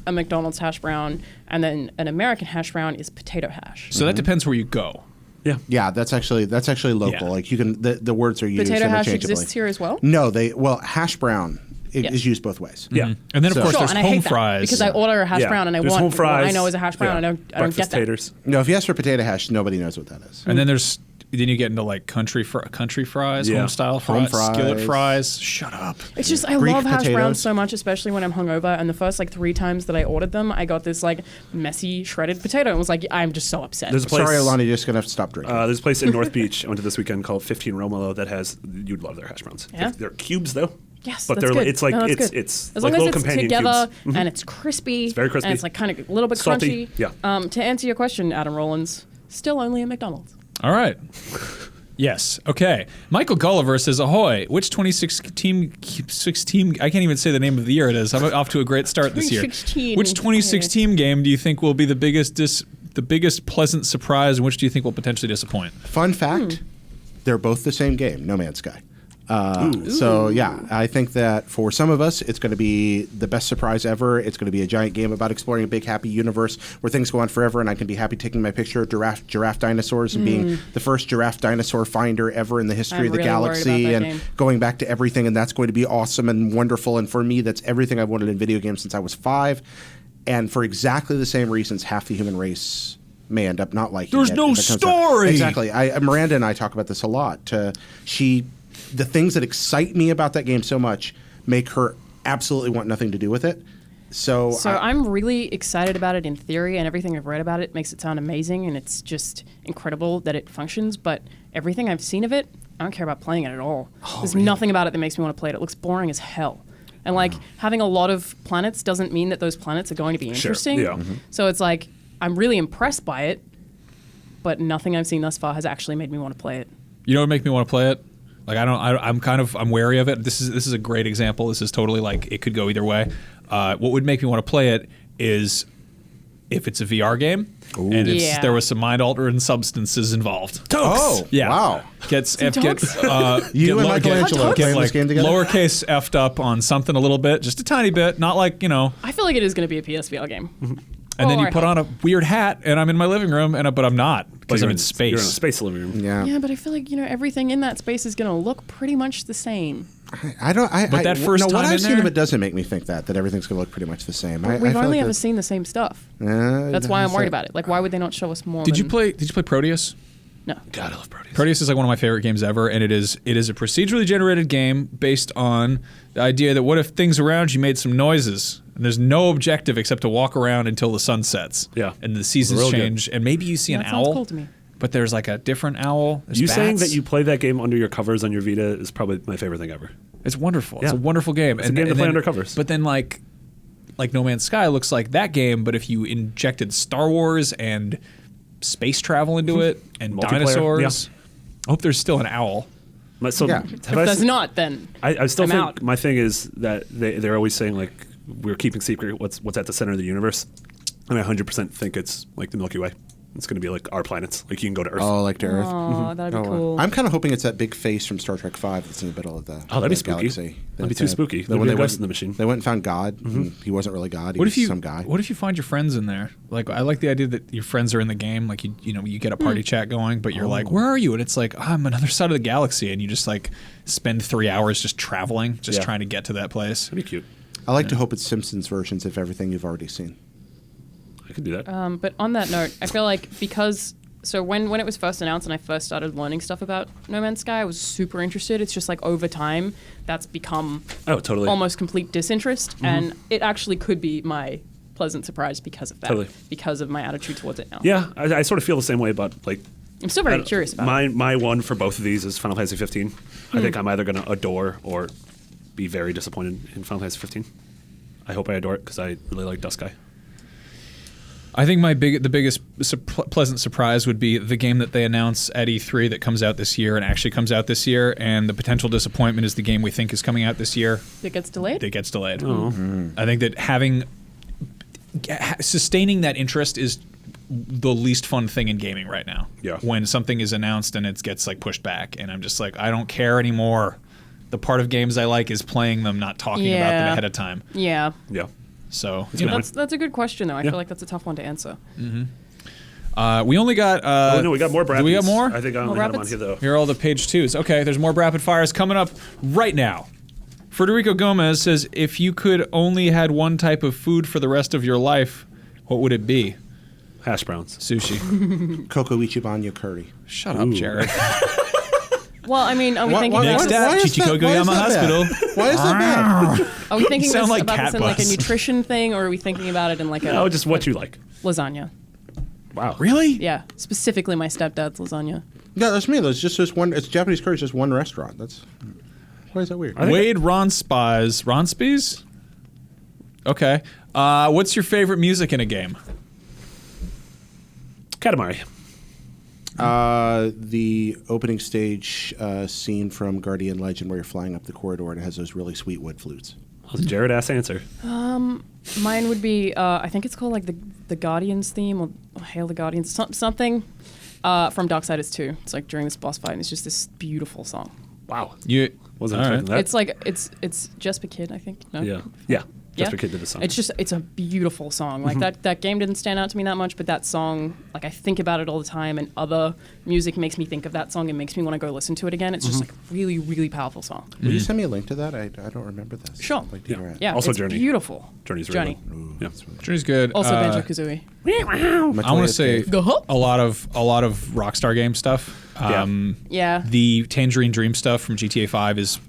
a McDonald's hash brown, and then an American hash brown is potato hash. So that depends where you go. Yeah. Yeah, that's actually local. Yeah. Like you can the words are used Potato hash interchangeably. exists here as well. No, hash brown Yeah. is used both ways. Yeah. And then of So- course Sure, there's and I home hate that fries. because I order a hash Yeah. brown and I There's want home fries. what I know is a hash brown, Yeah. and I don't Breakfast get that. taters. No, if you ask for potato hash, nobody knows what that is. And then then you get into like country fries, Yeah. home style Home fries, skillet fries. fries. Shut up. It's just I Greek love hash potatoes. browns so much, especially when I'm hungover. And the first like 3 times that I ordered them, I got this like messy shredded potato, and was like, I'm just so upset. There's a place. Sorry, Alana, you're just gonna have to stop drinking. There's a place in North Beach I went to this weekend called 15 Romolo that has. You'd love their hash browns. Yeah? They're cubes though. Yes, but that's they're good. it's like No, that's it's good. it's as like long as little it's companion together cubes. and it's crispy. It's very crispy. And it's like kind of a little bit Salty, crunchy. yeah. To answer your question, Adam Rollins, still only at McDonald's. All right. Yes. Okay. Michael Gulliver says, "Ahoy! Which 2016 team? I can't even say the name of the year it is. I'm off to a great start this year. 2016. Which 2016 game do you think will be the biggest pleasant surprise, and which do you think will potentially disappoint?" Fun fact: they're both the same game, No Man's Sky. So yeah, I think that for some of us, it's going to be the best surprise ever. It's going to be a giant game about exploring a big happy universe where things go on forever, and I can be happy taking my picture of giraffe dinosaurs and being the first giraffe dinosaur finder ever in the history I'm of the really worried galaxy, about that and game. going back to everything, and that's going to be awesome and wonderful. And for me, that's everything I've wanted in video games since I was 5, and for exactly the same reasons, half the human race may end up not liking There's it. no if it comes out. story! Exactly. Miranda and I talk about this a lot. The things that excite me about that game so much make her absolutely want nothing to do with it. So I'm really excited about it in theory, and everything I've read about it makes it sound amazing, and it's just incredible that it functions. But everything I've seen of it, I don't care about playing it at all. There's nothing about it that makes me want to play it. It looks boring as hell. And like having a lot of planets doesn't mean that those planets are going to be interesting. Yeah. So it's like I'm really impressed by it, but nothing I've seen thus far has actually made me want to play it. You know what would make me want to play it? Like I'm wary of it. This is a great example. This is totally like it could go either way. What would make me want to play it is if it's a VR game and there was some mind-altering substances involved. Oh, Yeah. wow. You You and Michelangelo playing this game together? Lowercase effed up on something a little bit, just a tiny bit, not like, I feel like it is going to be a PSVR game. and then Or you put on a weird hat and I'm in my living room, but I'm not because I'm in space. You're in a space living room. Yeah. Yeah, but I feel like everything in that space is going to look pretty much the same. I don't. But that first what time in I've seen there- of it doesn't make me think that everything's going to look pretty much the same. I We've feel only like ever seen the same stuff. that- That's why I'm worried that- about it. Like, why would they not show us more? Did you than- play Proteus? No. God, I love Proteus. Proteus is like one of my favorite games ever, and it is a procedurally generated game based on the idea that what if things around you made some noises, and there's no objective except to walk around until the sun sets. Yeah. And the seasons Real good. change, and maybe you see Yeah, an that sounds owl. cool to me. But there's like a different owl. There's You saying bats. that you play that game under your covers on your Vita is probably my favorite thing ever. It's wonderful. It's Yeah. a wonderful game. It's a game to play then, under covers. But then like No Man's Sky looks like that game, but if you injected Star Wars and space travel into it and Multiplayer, dinosaurs. I hope there's still an owl. So Yeah. have If I there's s- not, then I still I'm think out. my thing is that they're always saying like we're keeping secret what's at the center of the universe, and I 100% think it's like the Milky Way. It's going to be like our planets. Like you can go to Earth. Oh, like to Earth. Oh, that'd be Oh, cool. I'm kind of hoping it's that big face from Star Trek V that's in the middle of the Oh, that'd be the spooky. galaxy. That'd be too spooky. That There'd when be a they ghost went in the machine. They went and found God. And he wasn't really God. He What was if you some guy. What if you find your friends in there? Like I like the idea that your friends are in the game. Like you get a party chat going, but you're like, where are you? And it's like I'm on another side of the galaxy, and you just like spend 3 hours just traveling, just Yeah. trying to get to that place. That'd be cute. I like to hope it's Simpsons versions of everything you've already seen. I could do that. But on that note, I feel like so when it was first announced and I first started learning stuff about No Man's Sky, I was super interested. It's just like over time, that's become Oh, totally. almost complete disinterest, and it actually could be my pleasant surprise because of that, Totally. because of my attitude towards it now. Yeah, I sort of feel the same way about like. I'm still very curious about it. My one for both of these is Final Fantasy 15. I think I'm either going to adore or be very disappointed in Final Fantasy 15. I hope I adore it because I really like Dusky. I think the biggest pleasant surprise would be the game that they announce at E3 that comes out this year and actually comes out this year, and the potential disappointment is the game we think is coming out this year It gets delayed. that gets delayed. Oh. I think that sustaining that interest is the least fun thing in gaming right now. Yeah. When something is announced and it gets like pushed back, and I'm just like, I don't care anymore. The part of games I like is playing them, not talking about them Yeah. ahead of time. Yeah, Yeah. So you know, that's a good question though. I Yeah. feel like that's a tough one to answer. we only got. Oh, no, we got more Do we got Brappies. more? I think I only More had them on rapids? here, though. Here are all the page twos. Okay, there's more rapid fires coming up right now. Federico Gomez says, if you could only had one type of food for the rest of your life, what would it be? Hash browns. Sushi. Coco Ichibanya curry. Shut up, Jared. Well, I mean, are we thinking Next about, up, why is that- Chichikogo why is Yama that bad? Hospital. Why is that bad? are we thinking sound this, like about cat this in like a bus. nutrition thing, or are we thinking about it in like a Oh, just what you like. lasagna? Wow. Really? Yeah, specifically my stepdad's lasagna. No, that's me. There's just this one. It's Japanese curry. It's just one restaurant. That's why is that weird? Wade Ronspies? Okay. What's your favorite music in a game? Katamari. The opening stage scene from Guardian Legend where you're flying up the corridor and it has those really sweet wood flutes. That was a Jared-ass answer. Mine would be I think it's called like the Guardians theme or Hail the Guardians, something from Darksiders 2. It's like during this boss fight, and it's just this beautiful song. Wow. You Wasn't all right. expecting that. It's like it's Jesper Kid, I think. No? Yeah. Yeah. Yeah? Jesper Kid did the song. It's a beautiful song. Like that game didn't stand out to me that much, but that song, like I think about it all the time, and other music makes me think of that song and makes me want to go listen to it again. It's just like a really, really powerful song. Will you send me a link to that? I don't remember this. Sure. I'd like to hear it. Yeah, Also it's Journey. beautiful. Journey's Journey. really good. Yeah. Journey's good. Also Banjo Kazooie. I want to say Go hop. a lot of Rockstar game stuff. Yeah. The Tangerine Dream stuff from GTA 5 is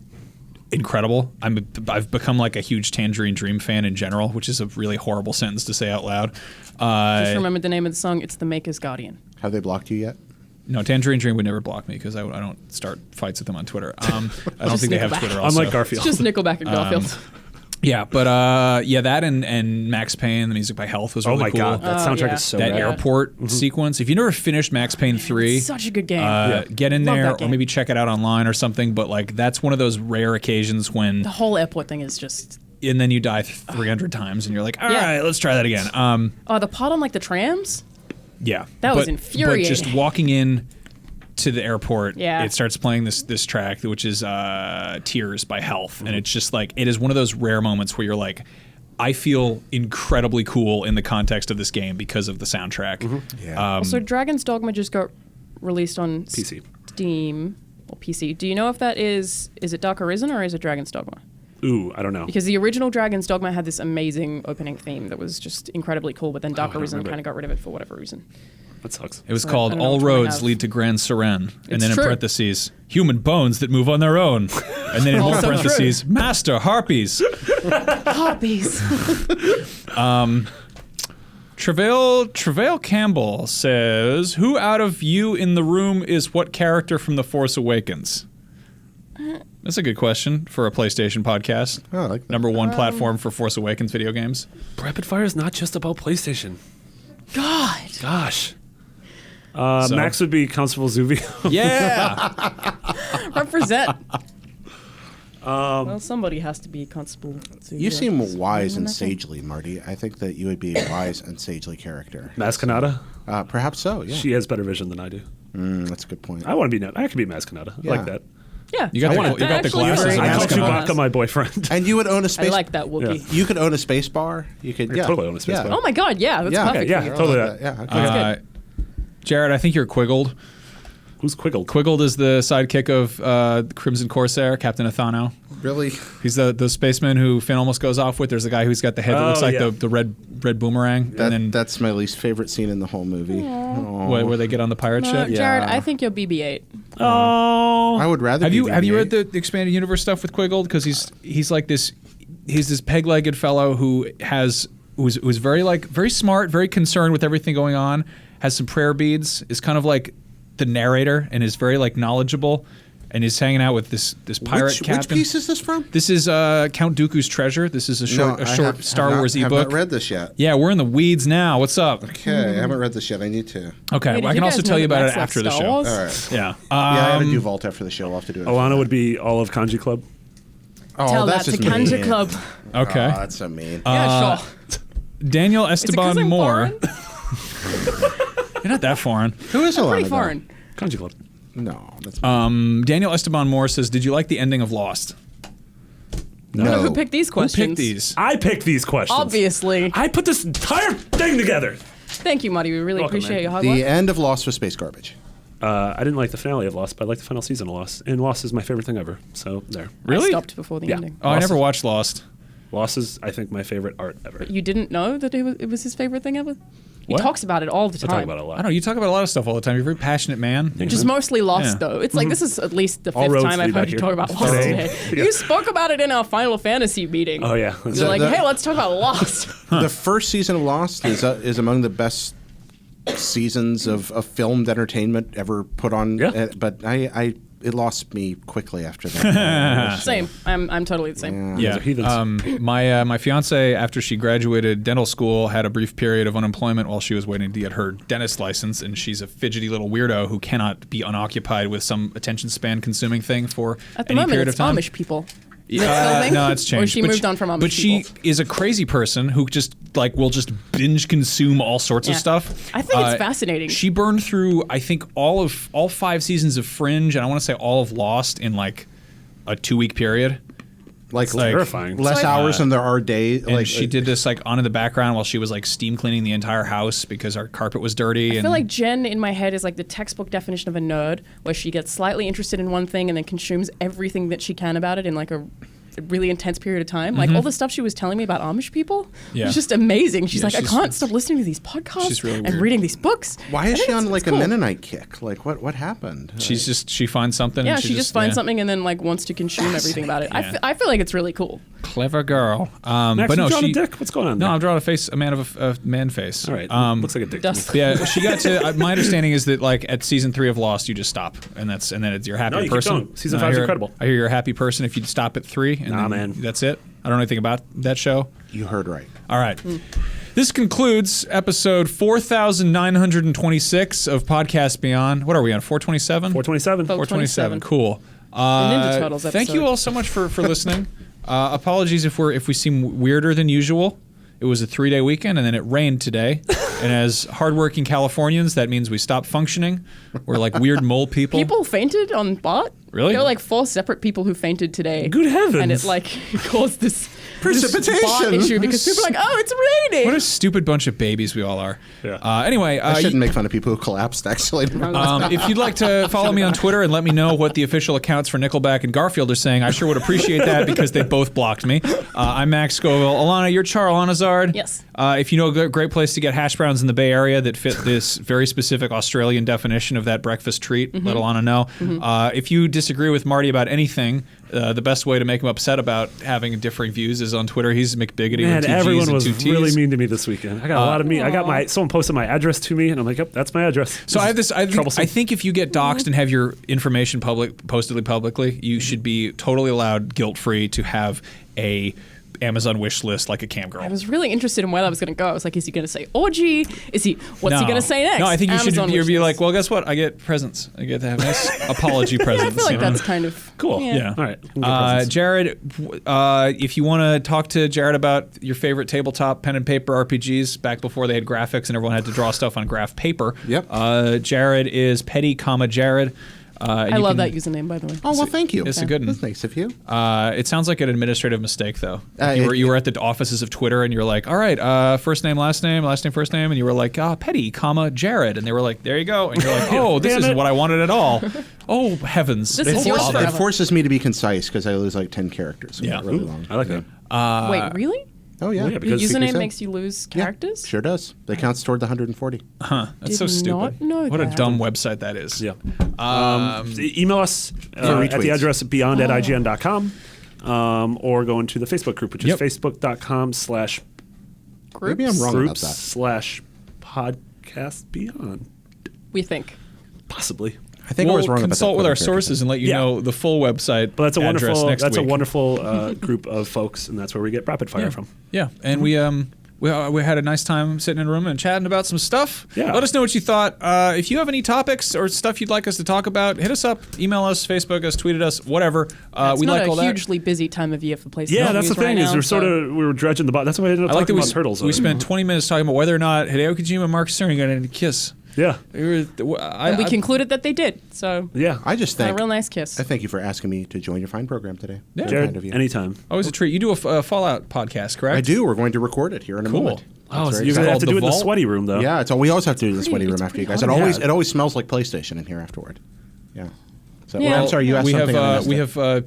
incredible. I've become like a huge Tangerine Dream fan in general, which is a really horrible sentence to say out loud. Just remembered the name of the song. It's The Maker's Guardian. Have they blocked you yet? No, Tangerine Dream would never block me because I don't start fights with them on Twitter. I don't think they have Nickelback. Twitter. Also. Unlike Garfield. It's just Nickelback and Garfield. Yeah, but that and Max Payne, the music by Health was Oh really my cool. god, that soundtrack yeah. is so That rad. airport sequence. If you never finished Max Payne 3, Such a good game. get in Love there that or game. maybe check it out online or something. But like that's one of those rare occasions when, The whole airport thing is just. and then you die 300 times and you're like, all Yeah. right, let's try that again. Oh, the part on like the trams. Yeah, That was But infuriating. just walking in to the airport, Yeah. it starts playing this track, which is Tears by Health, and it's just like it is one of those rare moments where you're like, I feel incredibly cool in the context of this game because of the soundtrack. Yeah. So Dragon's Dogma just got released on PC. Steam or PC. Do you know if that is it Dark Arisen or is it Dragon's Dogma? Ooh, I don't know. Because the original Dragon's Dogma had this amazing opening theme that was just incredibly cool, but then Dark Arisen kind of got rid of it for whatever reason. That sucks. It was So I called don't know All which one I Roads have. Lead to Grand Seren. And It's then in true. parentheses, human bones that move on their own. And then in more Also parentheses, master harpies. Hobbies. Travail Campbell says, who out of you in the room is what character from The Force Awakens? That's a good question for a PlayStation podcast. Oh, I like that. Number one platform for Force Awakens video games. Rapid Fire is not just about PlayStation. God. Gosh. So- Max would be Constable Zuvio. Yeah. Represent. Well, somebody has to be Constable. You seem wise and Nothing. sagely, Marty. I think that you would be a wise and sagely character. Mascanada. Perhaps so, yeah. She has better vision than I do. That's a good point. I want to be. I could be Mascanada. I Yeah. like that. Yeah. You got the glasses and I call Mascanada. Chewbacca my boyfriend. And you would own a I space. like that Wookiee. You could own a space bar. You could. Yeah, totally own a space bar. Oh my God, yeah, that's Yeah. perfect. Yeah, for you. totally. I like that. Yeah. Okay. That's Jared, I think you're Quiggled. Who's Quiggled? Quiggled is the sidekick of Crimson Corsair, Captain Athano. Really? He's the spaceman who Finn almost goes off with. There's a guy who's got the head that looks like yeah. the red boomerang. and then That's my least favorite scene in the whole movie. Oh. where they get on the pirate ship. Jared, Yeah. I think you're BB-8. Oh. I would rather. Have be you read BB-8. the expanded universe stuff with Quiggled? Because he's like this. He's this peg-legged fellow who's very smart, very concerned with everything going on. Has some prayer beads. Is kind of like the narrator and is very like knowledgeable. And is hanging out with this pirate captain. Which piece is this from? This is Count Dooku's Treasure. This is a short Star Wars I have ebook. not read this yet. Yeah, we're in the weeds now. What's up? Okay, I haven't read this yet. I need to. Okay, Hey, well, I did can you also guys tell know you that about it Max likes after the Star show. Wars? All right. Yeah. Yeah, I have to do Vault after the show. I'll have to do it. Alana would be all of Kanji Club. Oh, Tell that's that to just Kanja mean. Club. Okay. Oh, that's so mean. Yeah, sure. Daniel Is it 'cause Esteban I'm Moore. foreign? You're not that foreign. Who is Alana? Pretty though? foreign. Kanji Club. No, that's Daniel Esteban Moore says, "Did you like the ending of Lost?" no. Who picked these Who questions? picked these? I picked these questions. Obviously. I put this entire thing together. Thank you, Marty. We really Welcome, appreciate man. your hard The work. end of Lost was space garbage. I didn't like the finale of Lost, but I liked the final season of Lost. And Lost is my favorite thing ever. So there. Really? I stopped before the Yeah. ending. Oh, I never watched Lost. Lost is, I think, my favorite art ever. You didn't know that it was his favorite thing ever? He What? talks about it all the I time. talk about it a I lot. don't know. You talk about a lot of stuff all the time. You're a very passionate man. Which is mostly Lost, Yeah. though. It's like, this is at least the All fifth roads time I've lead heard back you here. talk about Lost Today. today. Yeah. You spoke about it in our Final Fantasy meeting. Oh, yeah. You're like, hey, let's talk about Lost. The first season of Lost is among the best seasons of filmed entertainment ever put on. Yeah. But it lost me quickly after that. Same. I'm totally the same. Yeah. Those are heathens. My fiance, after she graduated dental school, had a brief period of unemployment while she was waiting to get her dentist license, and she's a fidgety little weirdo who cannot be unoccupied with some attention span consuming thing for At the any moment, period it's of time. Amish people. No, it's changed. Or she moved on from Amish But she people. is a crazy person who just will just binge consume all sorts of Yeah. stuff. I think it's fascinating. She burned through, I think, all 5 seasons of Fringe, and I want to say all of Lost in like a 2-week period. like terrifying. less So hours than there are days. And she did this like on in the background while she was like steam cleaning the entire house because our carpet was dirty. I feel like Jen in my head is like the textbook definition of a nerd, where she gets slightly interested in one thing and then consumes everything that she can about it in like a really intense period of time. Like all the stuff she was telling me about Amish people Yeah. was just amazing. She's Yeah, like, I she's- can't stop listening to these podcasts she's really and weird. reading these books. Why I is think she on it's like a cool. Mennonite kick? Like what happened? she finds something. Yeah, and she just finds yeah. something and then like wants to consume everything about it. Yeah. I feel like it's really cool. Clever girl. Max, but no, you drawing she. a dick? What's going on No, there? I'm drawing a man of a man face. All right. Looks like a dick. Dust. Yeah, she got to. My understanding is that like at season 3 of Lost, you just stop, and then you're a happy No, you keep person. going. Season No, I 5's hear- incredible. I hear you're a happy person if you stop at 3. And Nah, then man. that's it. I don't know anything about that show. You heard right. All right. This concludes episode 4,926 of Podcast Beyond. What are we on? 427? 427. 427. Cool. Ninja Turtles Thank you episode. all so much for listening. Apologies if we seem weirder than usual. It was a 3-day weekend, and then it rained today. And as hardworking Californians, that means we stopped functioning. We're like weird mole people. People fainted on Bart. Really? There were like 4 separate people who fainted today. Good heavens. And it like caused this Precipitation. issue because people are like, oh, it's raining. What a stupid bunch of babies we all are. Yeah. Anyway, I shouldn't make fun of people who collapsed, actually. if you'd like to follow me on Twitter and let me know what the official accounts for Nickelback and Garfield are saying, I sure would appreciate that because they both blocked me. I'm Max Scoville. Alana, you're Char Alanazard. Yes. If you know a great place to get hash browns in the Bay Area that fit this very specific Australian definition of that breakfast treat, let Alana know. If you disagree with Marty about anything, the best way to make him upset about having differing views is on Twitter. He's McBiggity Man, with two G's everyone and was two T's. really mean to me this weekend. I got a lot of mean. I got someone posted my address to me, and I'm like, yep, that's my address. So I have this. I troublesome. think if you get doxxed and have your information posted publicly, you should be totally allowed, guilt-free, to have a Amazon wish list like a cam girl. I was really interested in where that was going to go. I was like, is he going to say orgy? What's he going to say next? No, I think you Amazon should be wish like, list. well, guess what? I get presents. I get to have nice apology presents. I feel like you know? that's kind of Cool. Yeah. All right. Jared, if you want to talk to Jared about your favorite tabletop pen and paper RPGs back before they had graphics and everyone had to draw stuff on graph paper. Yep. Jared is Petty, Jared. I love that username, by the way. Oh, well, thank you. It's a good one. That's nice of you. It sounds like an administrative mistake, though. You were at the offices of Twitter, and you're like, all right, first name, last name, first name, and you were like, Petty, Jared, and they were like, there you go, and you're like, oh, this isn't what I wanted at all. Oh, heavens. This is yours It forever. forces me to be concise because I lose like 10 characters. So Yeah. really long. I like that. Wait, really? Oh, yeah. Well, yeah, Your because- username 50%. makes you lose characters? Sure does. That counts toward the 140. That's so Did stupid. not know What a that. dumb website that is. Yeah. Email us at the retweets. address beyond@ign.com or go into the Facebook group, which is Yep. facebook.com/groups Maybe I'm wrong about that. /podcast beyond. We think. Possibly. I think I was wrong about that. consult with our Twitter character sources and let you Yeah. know the full website But that's a address wonderful. next That's week. a wonderful group of folks, and that's where we get rapid fire from. Yeah, and we had a nice time sitting in a room and chatting about some stuff. Yeah. Let us know what you thought. If you have any topics or stuff you'd like us to talk about, hit us up, email us, Facebook us, tweet at us, whatever. It's We not like all a that. hugely busy time of year for PlayStation. Yeah, that's the reviews thing right is now, we were dredging the bottom. That's why I ended up I like that talking about turtles. we spent 20 minutes talking about whether or not Hideo Kojima and Mark Cerny got any kiss. Yeah. and we concluded that they did. So Yeah. I just a think. real nice kiss. I thank you for asking me to join your fine program today. Yeah. Very Jared, kind of you. anytime. Always a treat. You do a Fallout podcast, correct? I do. We're going to record it here in a moment. Oh, That's so very you're gonna exciting. have to called do it The in the Vault? sweaty room, though. Yeah, we always have to do the sweaty room it's after you pretty guys. hot. It always smells like PlayStation in here afterward. Yeah. So, Yeah. well, I'm sorry, you asked we something. have and I missed we it. have a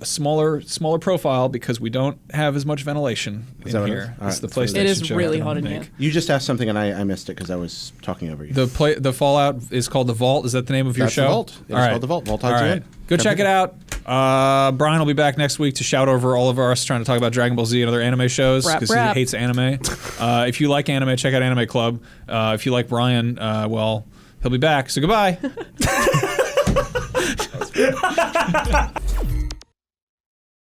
smaller profile because we don't have as much ventilation Is that in what it here. is? It's All right, the that's what it PlayStation It is show really that hot in make. here. You just asked something and I missed it because I was talking over you. The Fallout is called The Vault. Is that the name of your That's The show? Vault. It is called The Vault. Vault All Odds right. Win. Go Come check here. it out. Brian will be back next week to shout over all of us trying to talk about Dragon Ball Z and other anime shows Rap, because he rap. hates anime. If you like anime, check out Anime Club. If you like Brian, well, he'll be back. So goodbye.